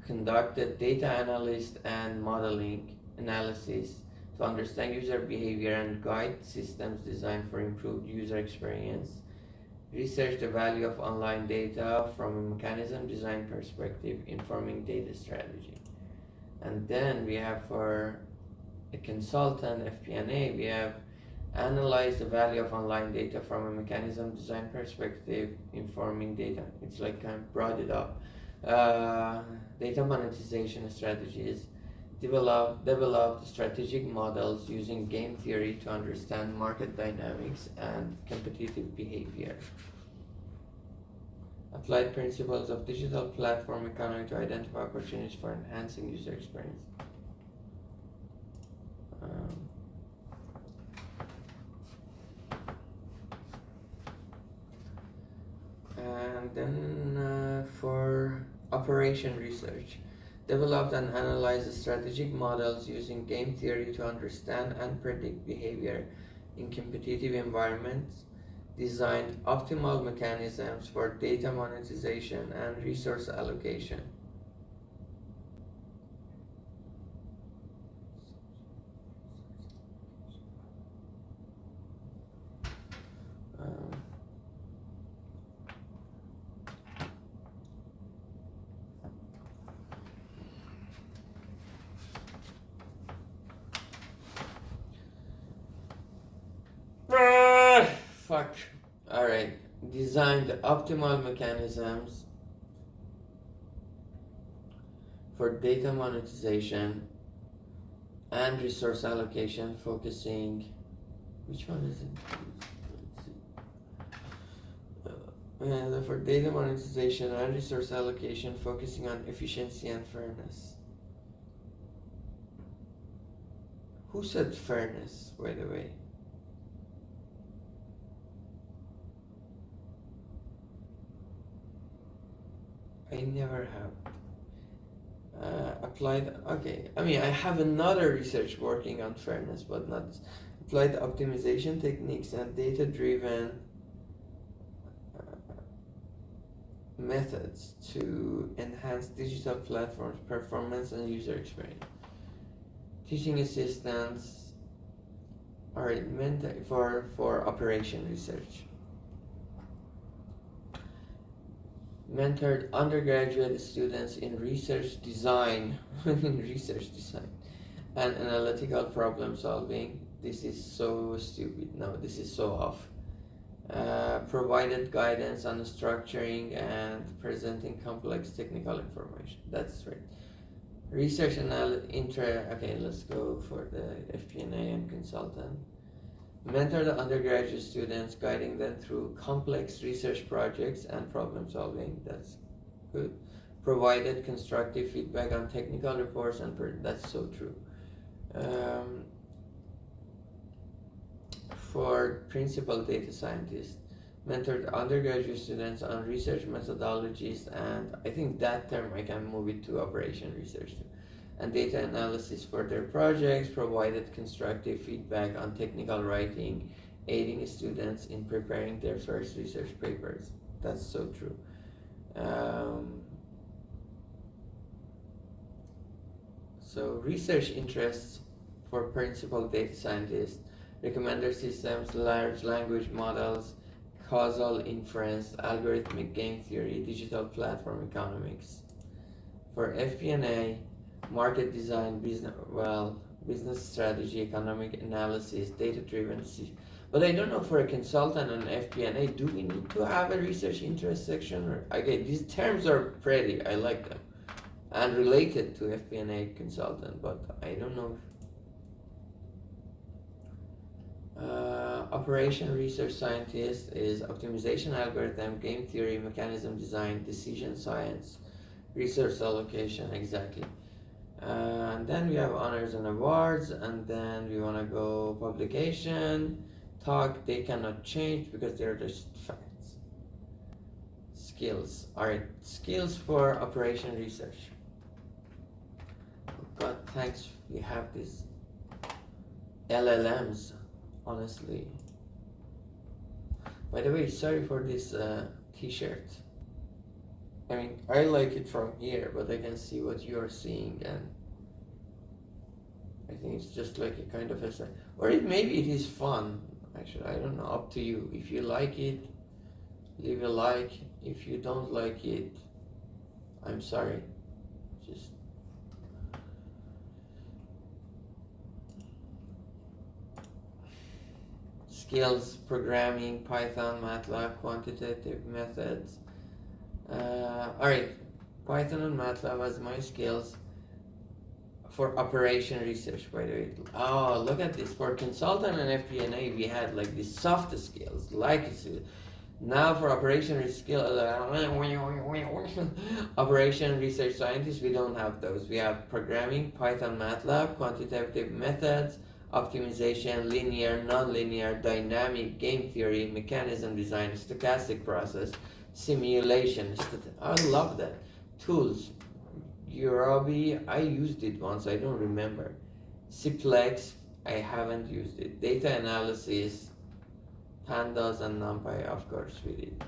Conducted data analysis and modeling analysis to understand user behavior and guide systems designed for improved user experience. Research the value of online data from a mechanism design perspective, informing data strategy. And then we have for a consultant, FP&A, we have analyze the value of online data from a mechanism design perspective, informing data. It's like kind of brought it up. Data monetization strategies. Develop strategic models using game theory to understand market dynamics and competitive behavior. Applied principles of digital platform economy to identify opportunities for enhancing user experience. And then for operation research, developed and analyzed strategic models using game theory to understand and predict behavior in competitive environments, designed optimal mechanisms for data monetization and resource allocation. Um, Fuck. Alright. Design the optimal mechanisms for data monetization and resource allocation, focusing. Which one is it? For data monetization and resource allocation, focusing on efficiency and fairness. Who said fairness, by the way? I never have applied. Okay, I mean, I have another research working on fairness, but not applied optimization techniques and data-driven methods to enhance digital platforms performance and user experience. Teaching assistants are meant for operation research. Mentored undergraduate students in research design and analytical problem solving. This is so stupid. No, this is so off. Provided guidance on structuring and presenting complex technical information. That's right. Research okay, let's go for the FP&A and consultant. Mentor the undergraduate students, guiding them through complex research projects and problem solving. That's good. Provided constructive feedback on technical reports that's so true. For principal data scientist, mentored undergraduate students on research methodologies, and I think that term I can move it to operation research too, and data analysis for their projects, provided constructive feedback on technical writing, aiding students in preparing their first research papers. That's so true. So research interests for principal data scientists, recommender systems, large language models, causal inference, algorithmic game theory, digital platform economics. For FP&A, market design, business strategy, economic analysis, data-driven. But I don't know, for a consultant on FP&A, do we need to have a research interest section? Or okay, these terms are pretty. I like them, and related to FP&A consultant, but I don't know. Operation research scientist is optimization algorithm, game theory, mechanism design, decision science, resource allocation, exactly. And then we have honors and awards, and then we want to go publication, talk, they cannot change because they're just facts. skills. Alright, skills for operation research. God thanks we have these LLMs, honestly. By the way, sorry for this t-shirt. I mean, I like it from here, but I can see what you're seeing, and I think it's just like a kind of a, or maybe it is fun. Actually, I don't know. Up to you. If you like it, leave a like. If you don't like it, I'm sorry. Just skills, programming, Python, MATLAB, quantitative methods. Alright, Python and MATLAB as my skills for operation research, by the way. Oh, look at this. For consultant and FP&A, we had like the soft skills, like it's, now for operation operation research scientists, we don't have those. We have programming, Python, MATLAB, quantitative methods, optimization, linear, non-linear, dynamic, game theory, mechanism design, stochastic process, simulation. I love that. Tools. Urabi, I used it once, I don't remember. Ciplex, I haven't used it. Data analysis, pandas and NumPy, of course we did.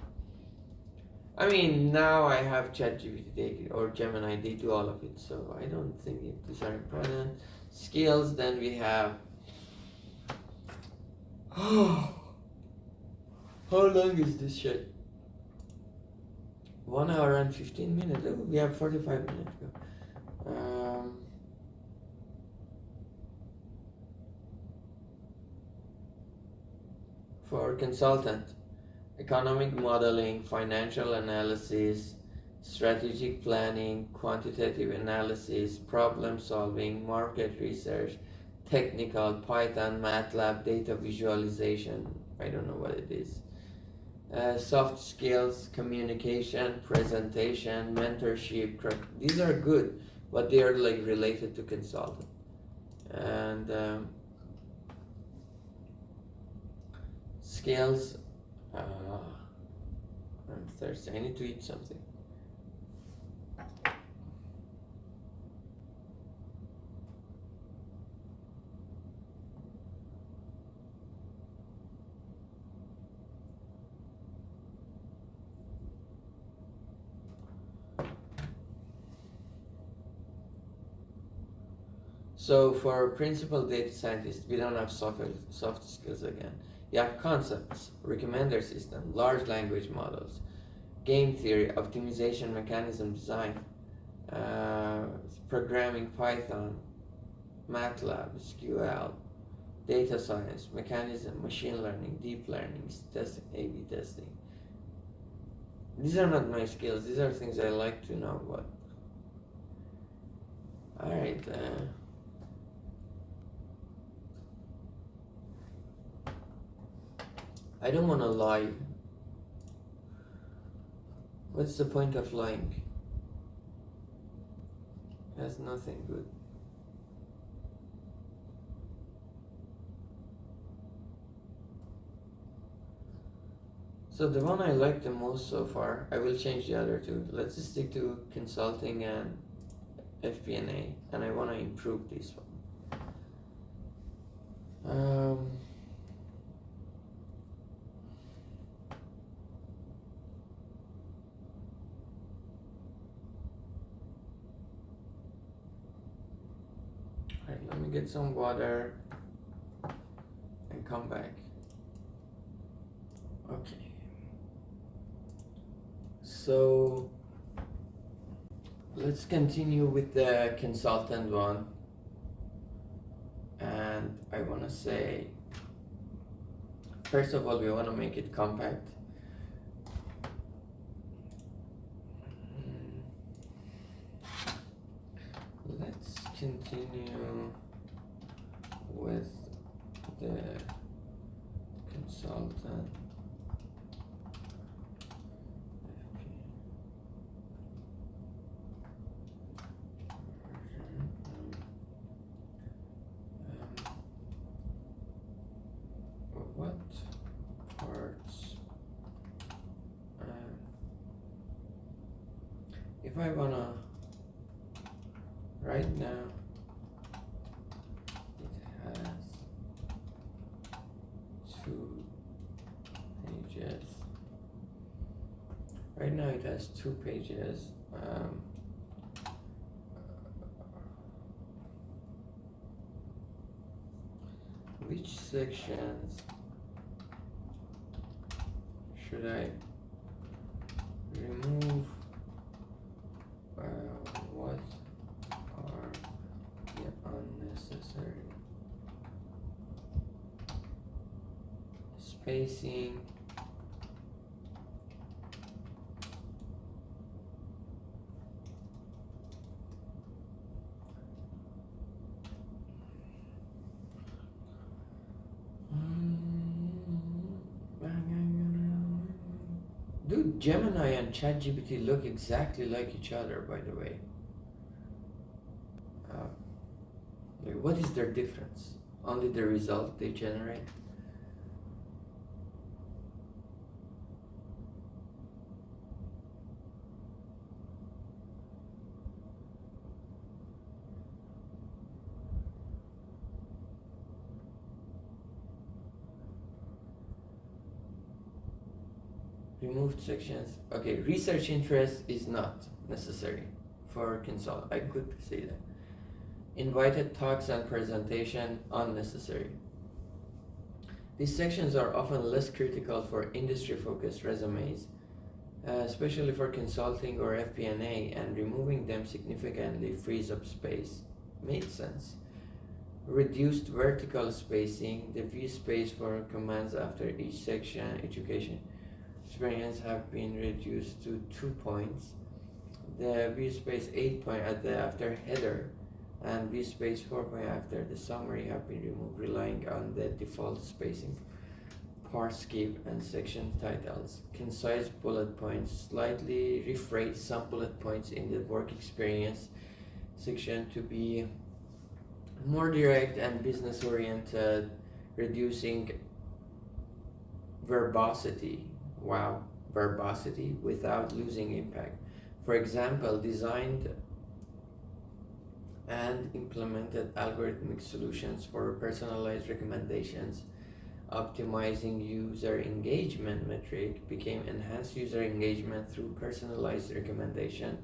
I mean, now I have ChatGPT or Gemini, they do all of it, so I don't think these are important. Skills, then we have. How long is this shit? 1 hour and 15 minutes. Oh, we have 45 minutes. For consultant, economic modeling, financial analysis, strategic planning, quantitative analysis, problem solving, market research, technical, Python, MATLAB, data visualization. I don't know what it is. Soft skills, communication, presentation, mentorship. These are good, but they are like related to consultant. And skills. I'm thirsty. I need to eat something. So for principal data scientists, we don't have soft skills again. You have concepts, recommender system, large language models, game theory, optimization mechanism design, programming Python, MATLAB, SQL, data science, mechanism, machine learning, deep learning, testing, A/B testing. These are not my skills. These are things I like to know about. All right. I don't want to lie. What's the point of lying? That's nothing good. So the one I like the most so far, I will change the other two. Let's just stick to consulting and FP&A, and I want to improve this one. Alright, let me get some water and come back. Okay. So let's continue with the consultant one. And I want to say, first of all, we want to make it compact. Let's continue with the consultant. What parts if I wanna, right now, it has 2 pages. Right now it has 2 pages. Which sections should I remove? What are the unnecessary spacing? Dude, Gemini and ChatGPT look exactly like each other, by the way. Like, what is their difference? Only the result they generate? Removed sections. Okay, research interest is not necessary for consult. I could say that. Invited talks and presentation unnecessary. These sections are often less critical for industry-focused resumes, especially for consulting or FP&A, and removing them significantly frees up space. Made sense. Reduced vertical spacing. The view space for commands after each section, education experience have been reduced to 2 points. The view space 8 point at the after header and view space 4 point after the summary have been removed, relying on the default spacing. Parse skip and section titles. Concise bullet points. Slightly rephrase some bullet points in the work experience section to be more direct and business oriented, reducing verbosity. Wow, verbosity without losing impact. For example, designed and implemented algorithmic solutions for personalized recommendations. Optimizing user engagement metric became enhanced user engagement through personalized recommendation,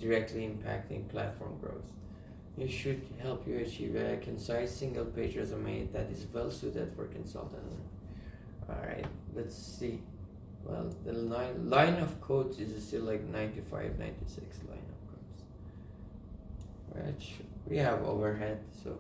directly impacting platform growth. It should help you achieve a concise single page resume that is well suited for consultant. Alright, let's see. Well, the line of codes is still like 95, 96 line of codes. Which we have overhead, so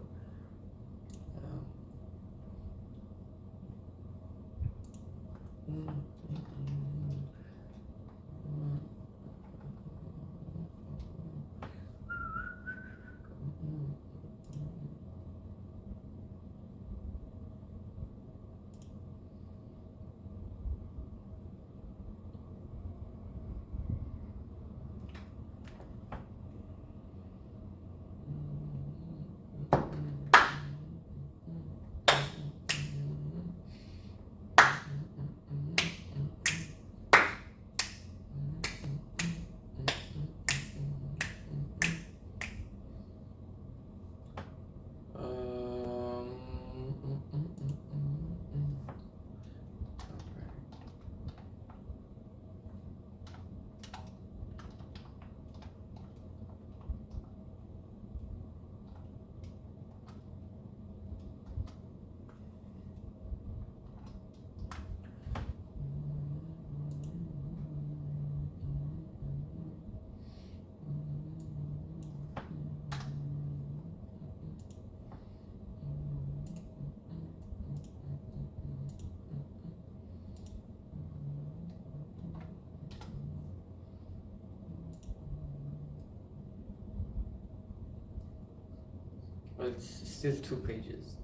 well, it's still 2 pages.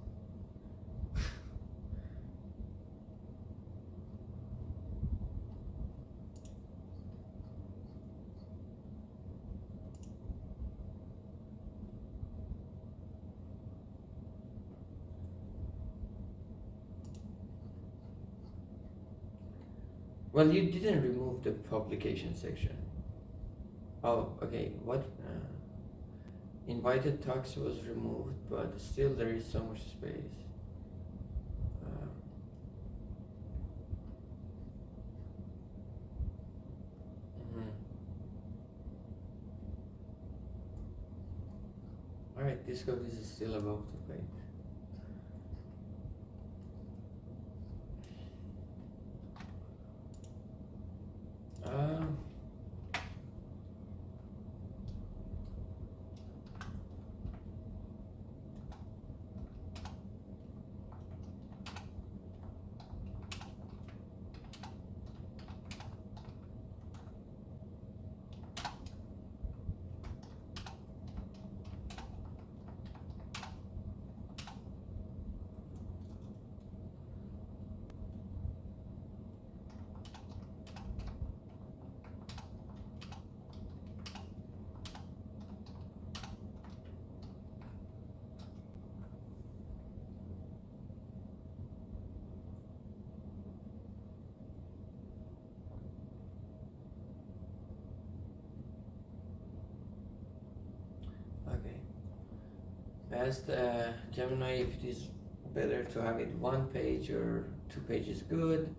Well, you didn't remove the publication section. Oh, okay. What? Invited talks was removed, but still there is so much space. Uh, mhm. Alright, this code is still above the page. Um, okay. Asked Gemini if it is better to have it one page or two pages good.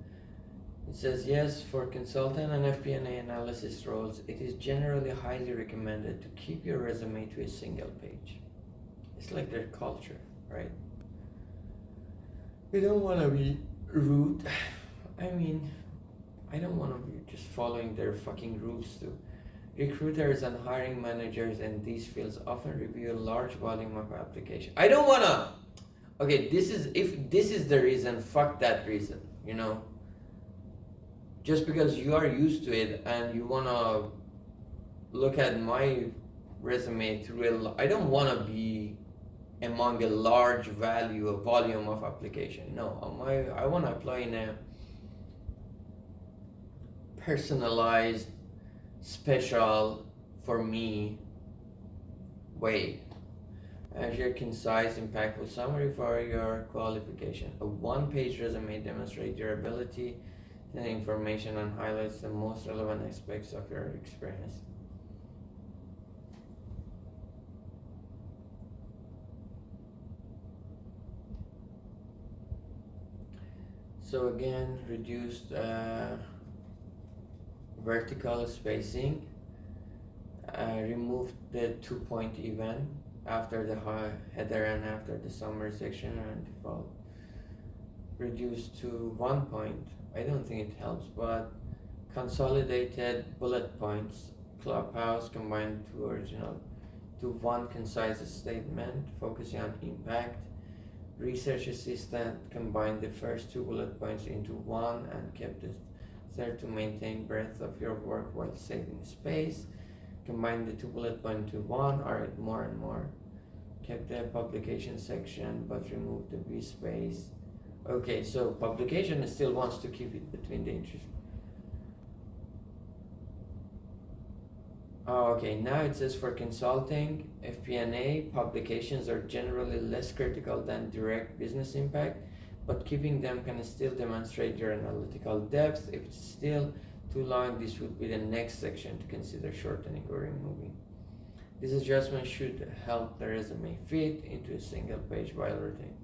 It says yes, for consultant and FP&A analysis roles, it is generally highly recommended to keep your resume to a single page. It's like their culture, right? We don't want to be rude. I mean, I don't want to be just following their fucking rules too. Recruiters and hiring managers in these fields often review a large volume of application. I don't wanna. Okay, this is if this is the reason. Fuck that reason. You know, just because you are used to it and you wanna look at my resume through I don't wanna be among a large volume of application. No, I wanna apply in a personalized, special for me way. As your concise, impactful summary for your qualification. A one-page resume demonstrates your ability and information and highlights the most relevant aspects of your experience. So again, reduced vertical spacing. Removed the 2-point event after the header and after the summary section and default. Reduced to 1 point. I don't think it helps, but consolidated bullet points. Clubhouse combined two original to one concise statement focusing on impact. Research Assistant combined the first two bullet points into one and kept the third to maintain breadth of your work while saving space. Combine the two bullet points into one, or more and more. Kept the publication section but removed the B space. Okay, so publication still wants to keep it between the interest. Oh, okay, now it says for consulting, FP&A, publications are generally less critical than direct business impact, but keeping them can still demonstrate your analytical depth. If it's still too long, this would be the next section to consider shortening or removing. This adjustment should help the resume fit into a single page while written.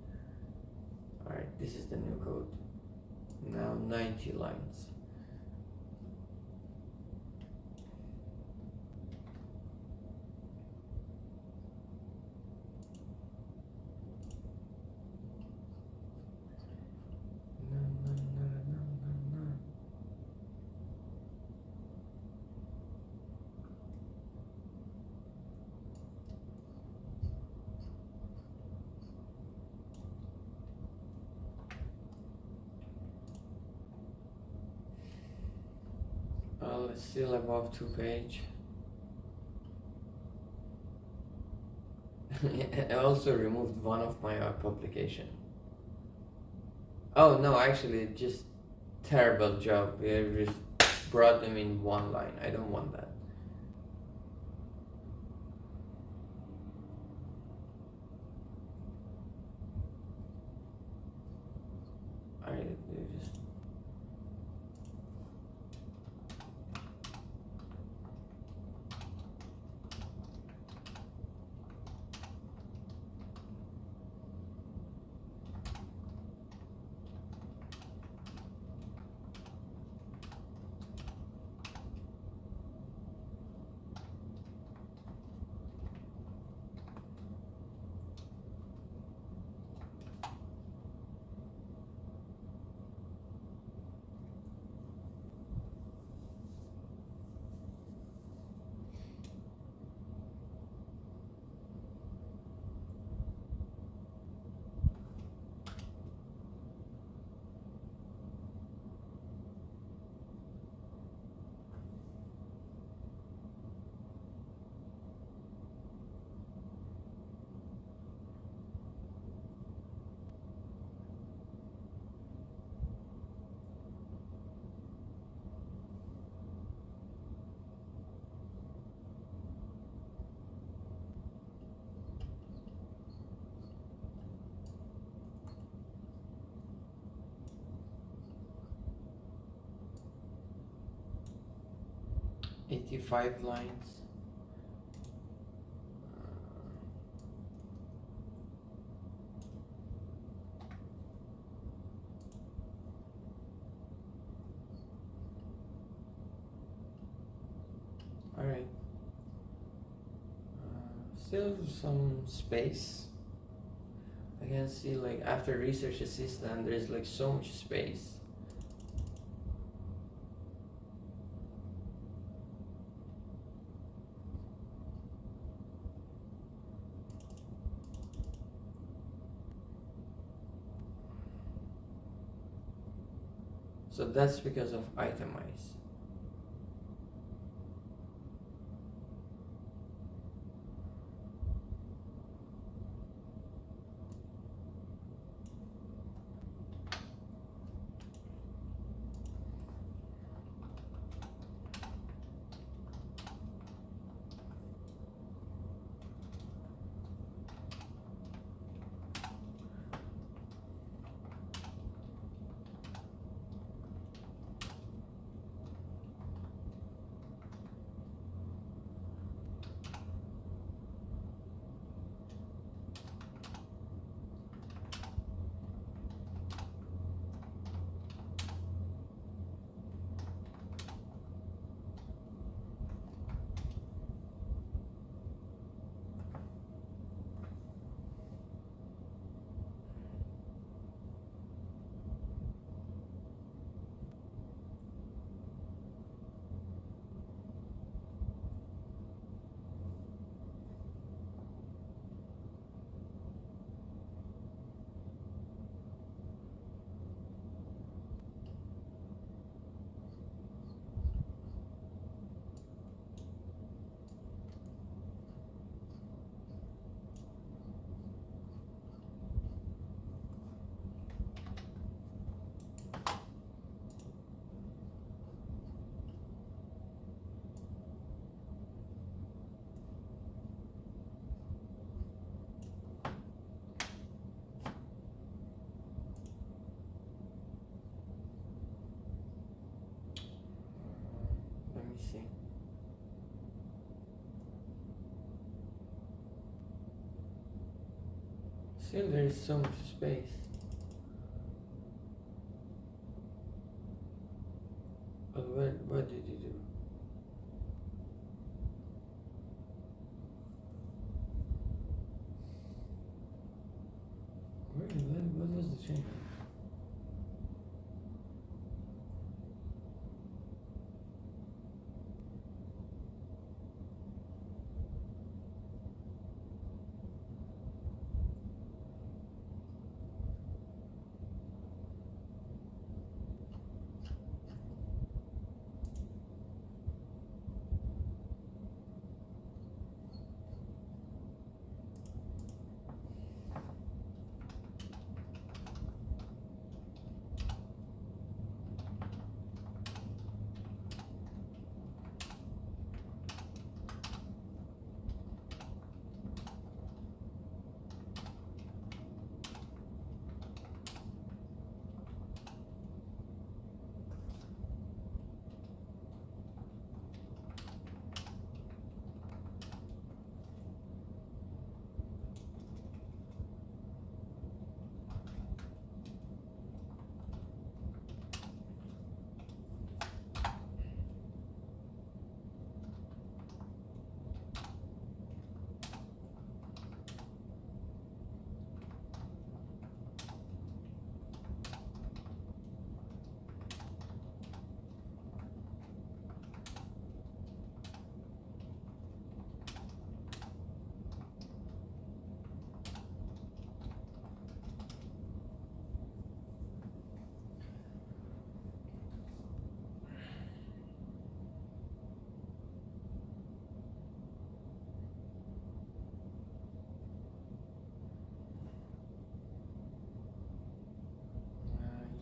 Alright, this is the new code. Now 90 lines. Still above 2 page. I also removed one of my publication. Oh no, actually, just terrible job. We just brought them in one line. I don't want that. I just. 85 lines. Alright. Still some space. I can see like after research assistant there's like so much space. So that's because of itemize. Let me see. Still there is so much space. But what did you do? What was the change?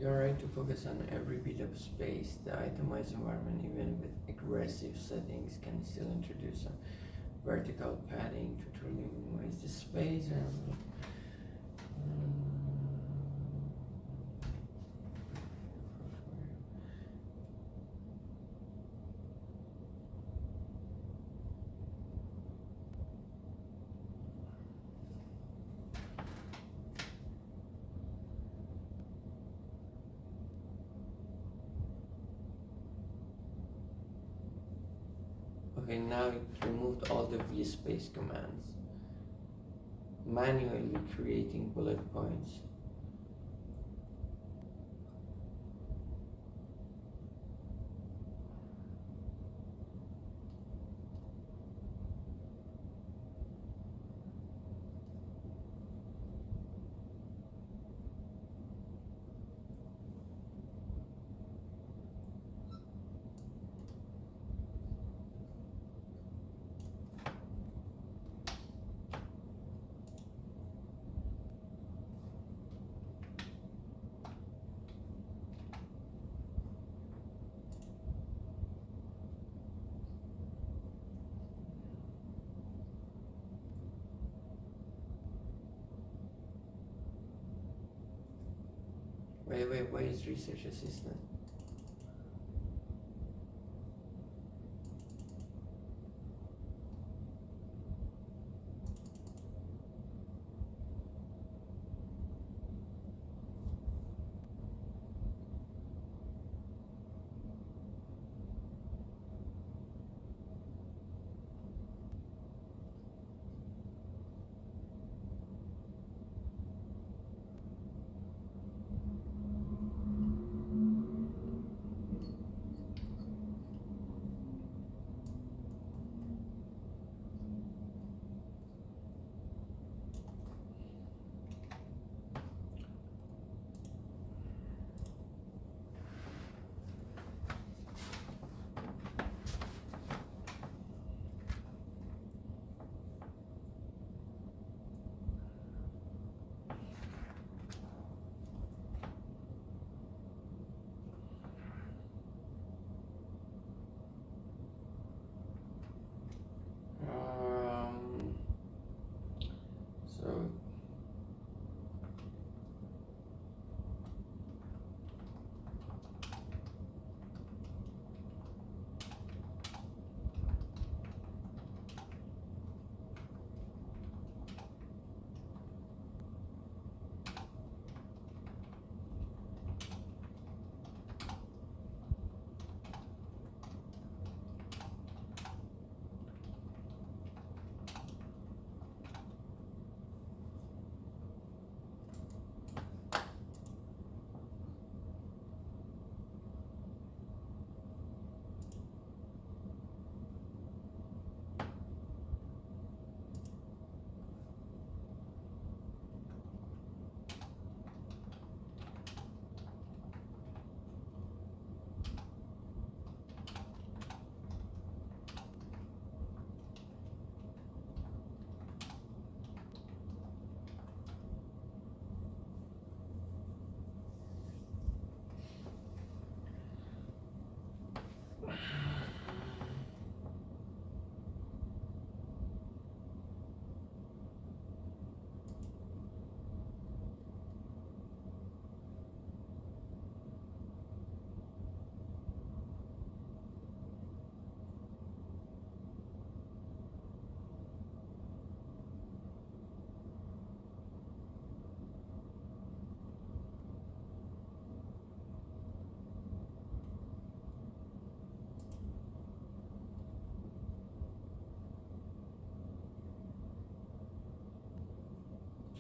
You're right to focus on every bit of space. The itemized environment, even with aggressive settings, can still introduce some vertical padding to truly minimize the space. Okay, now it removed all the vspace commands, manually creating bullet points. Wait, where is research assistant? So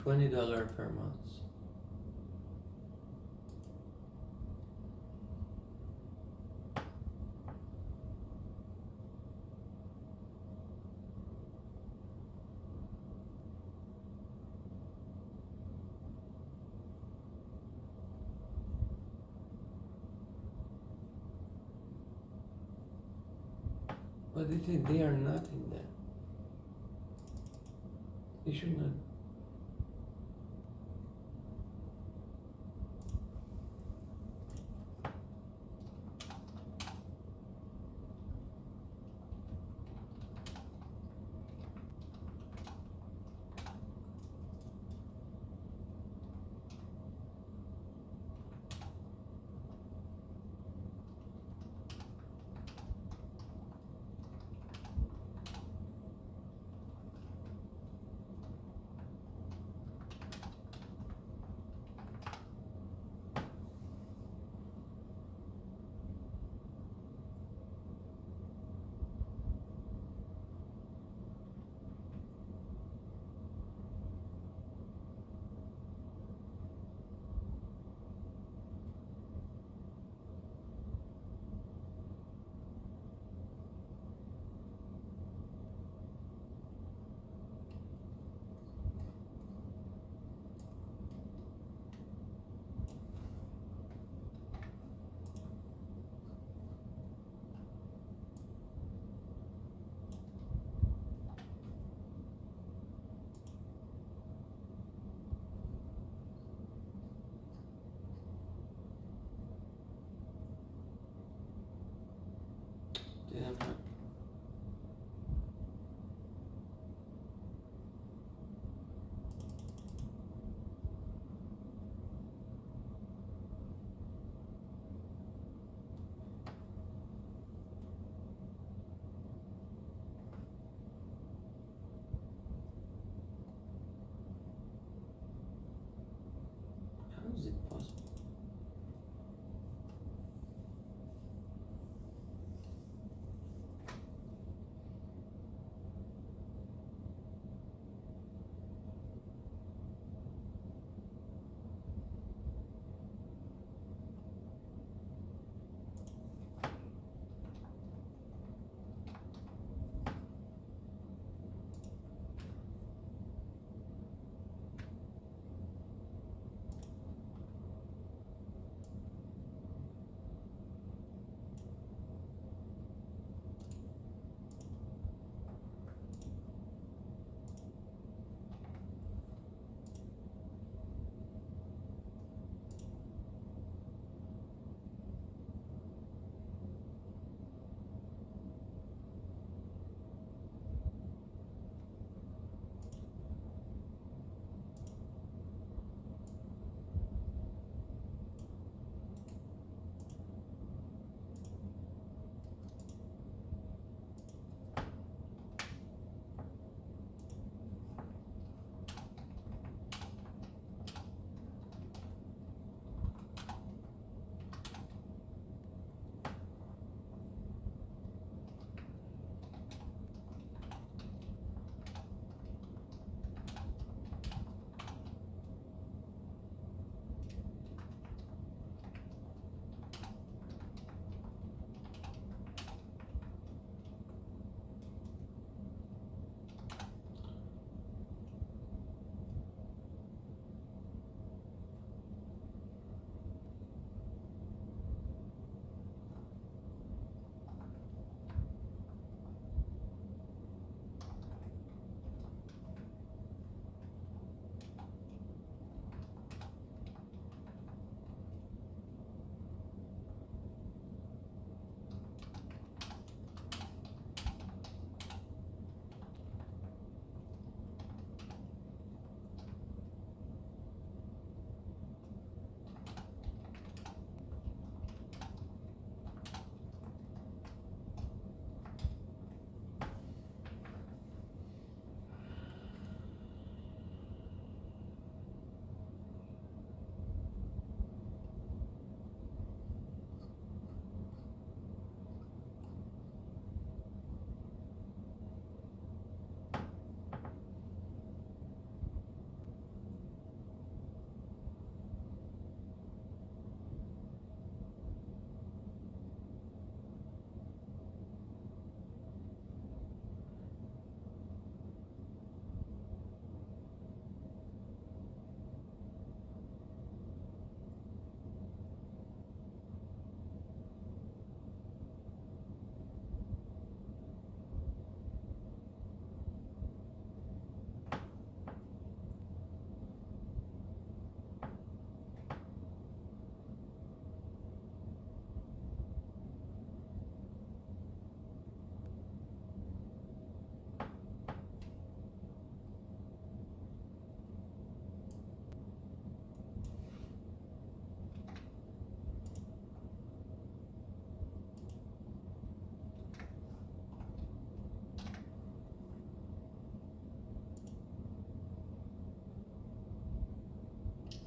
$20 per month. But they are not in there. They should not.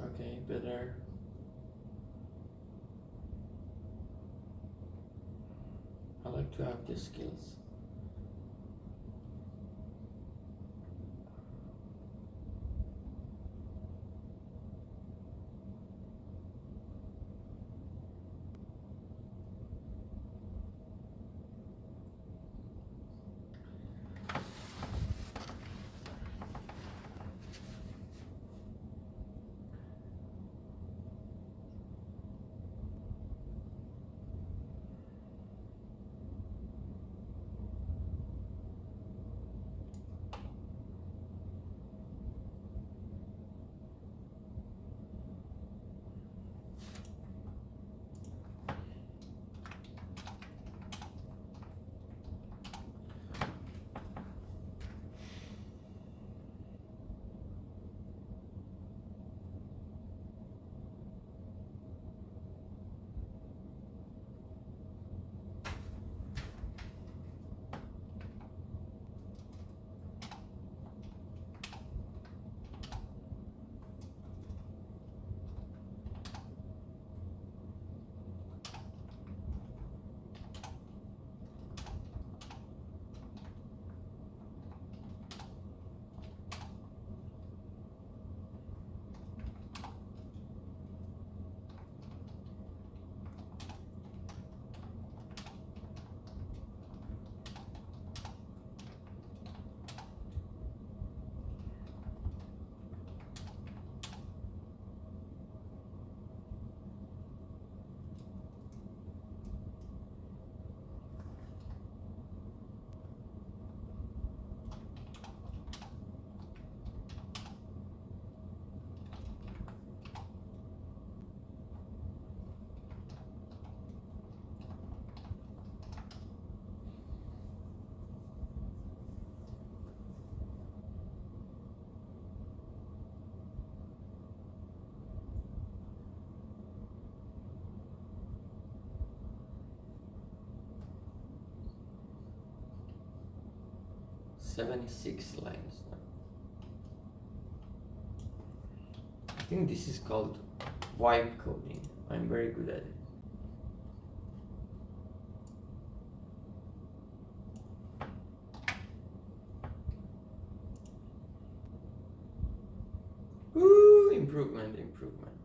Okay, better. I like to have the skills. $76 lines now. I think this is called wipe coding. I'm very good at it. Woo! Improvement, improvement.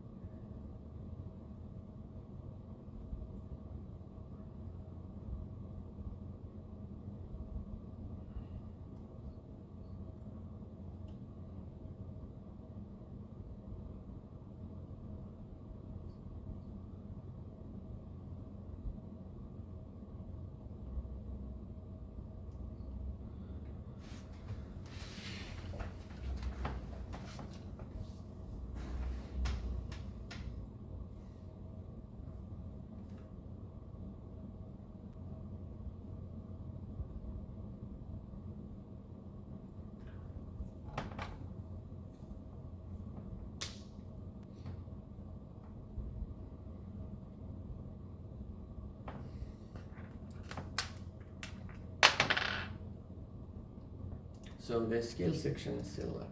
So the skill section is still left.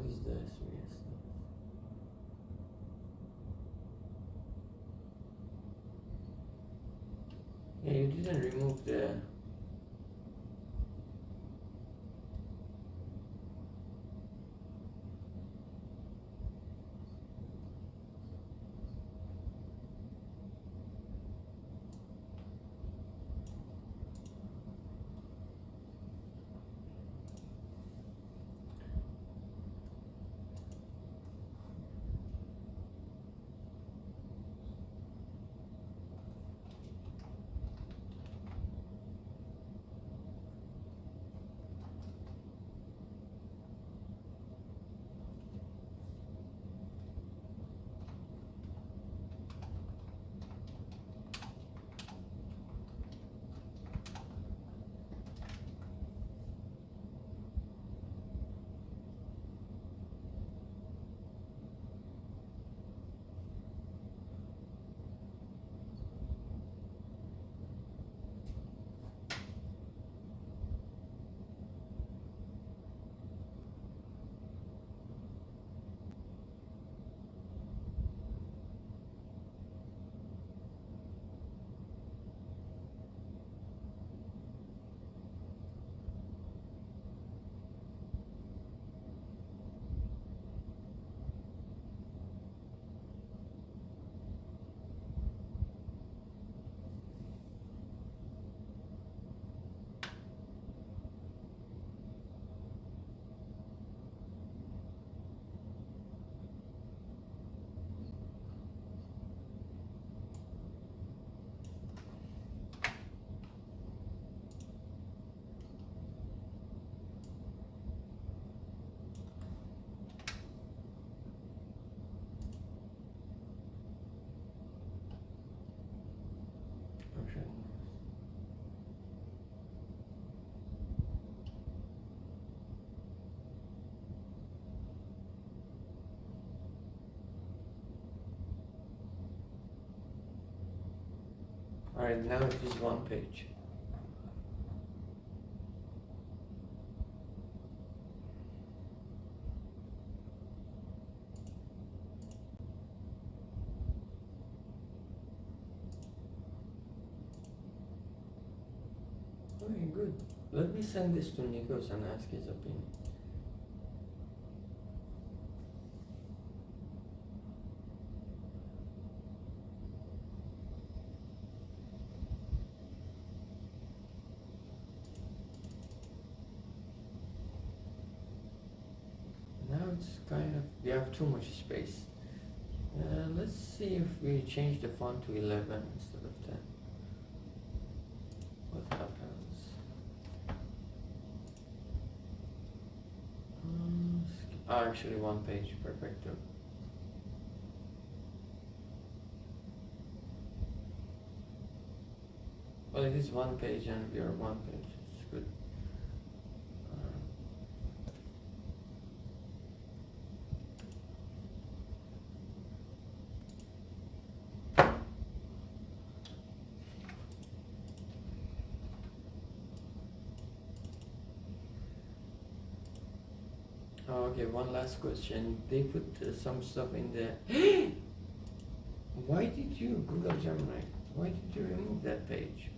is this? Yes. Yeah, you didn't remove the. Okay. Alright, now it is one page. Okay, good. Let me send this to Nikos and ask his opinion. Now it's kind of, we have too much space. Let's see if we change the font to 11 instead of 10. What happens? Actually one page, perfecto. Well, it is one page and we are one page, it's good. Oh, okay, one last question. They put some stuff in there. Why did you, Google Gemini, why did you remove that page?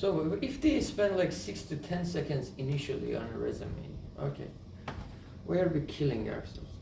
So if they spend like 6 to 10 seconds initially on a resume, okay, we are we killing ourselves?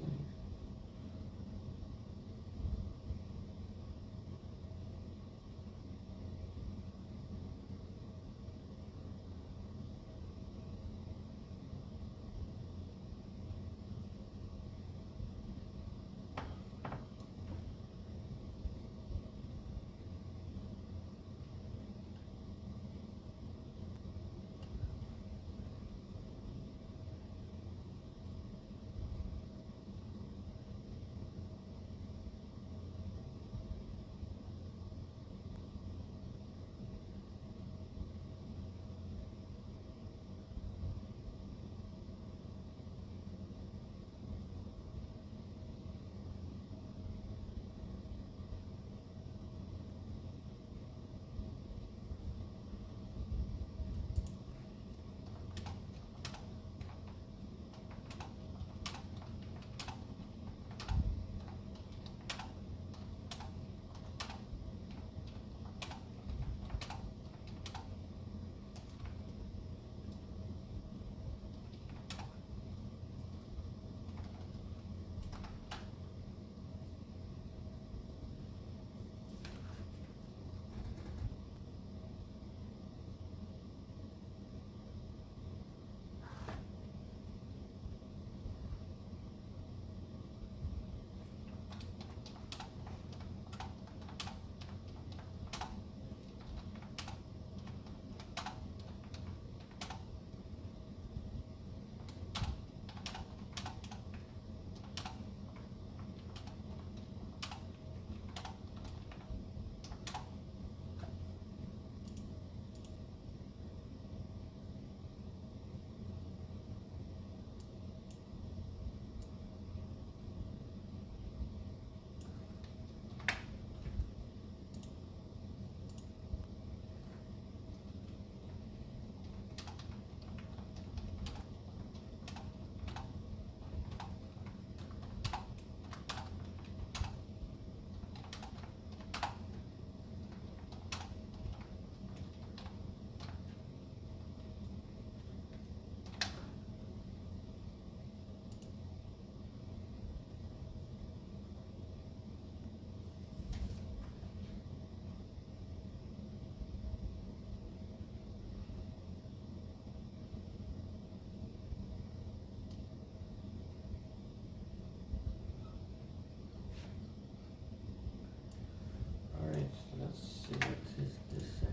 Alright, let's see what is this saying.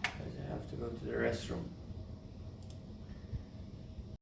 Guys, I have to go to the restroom.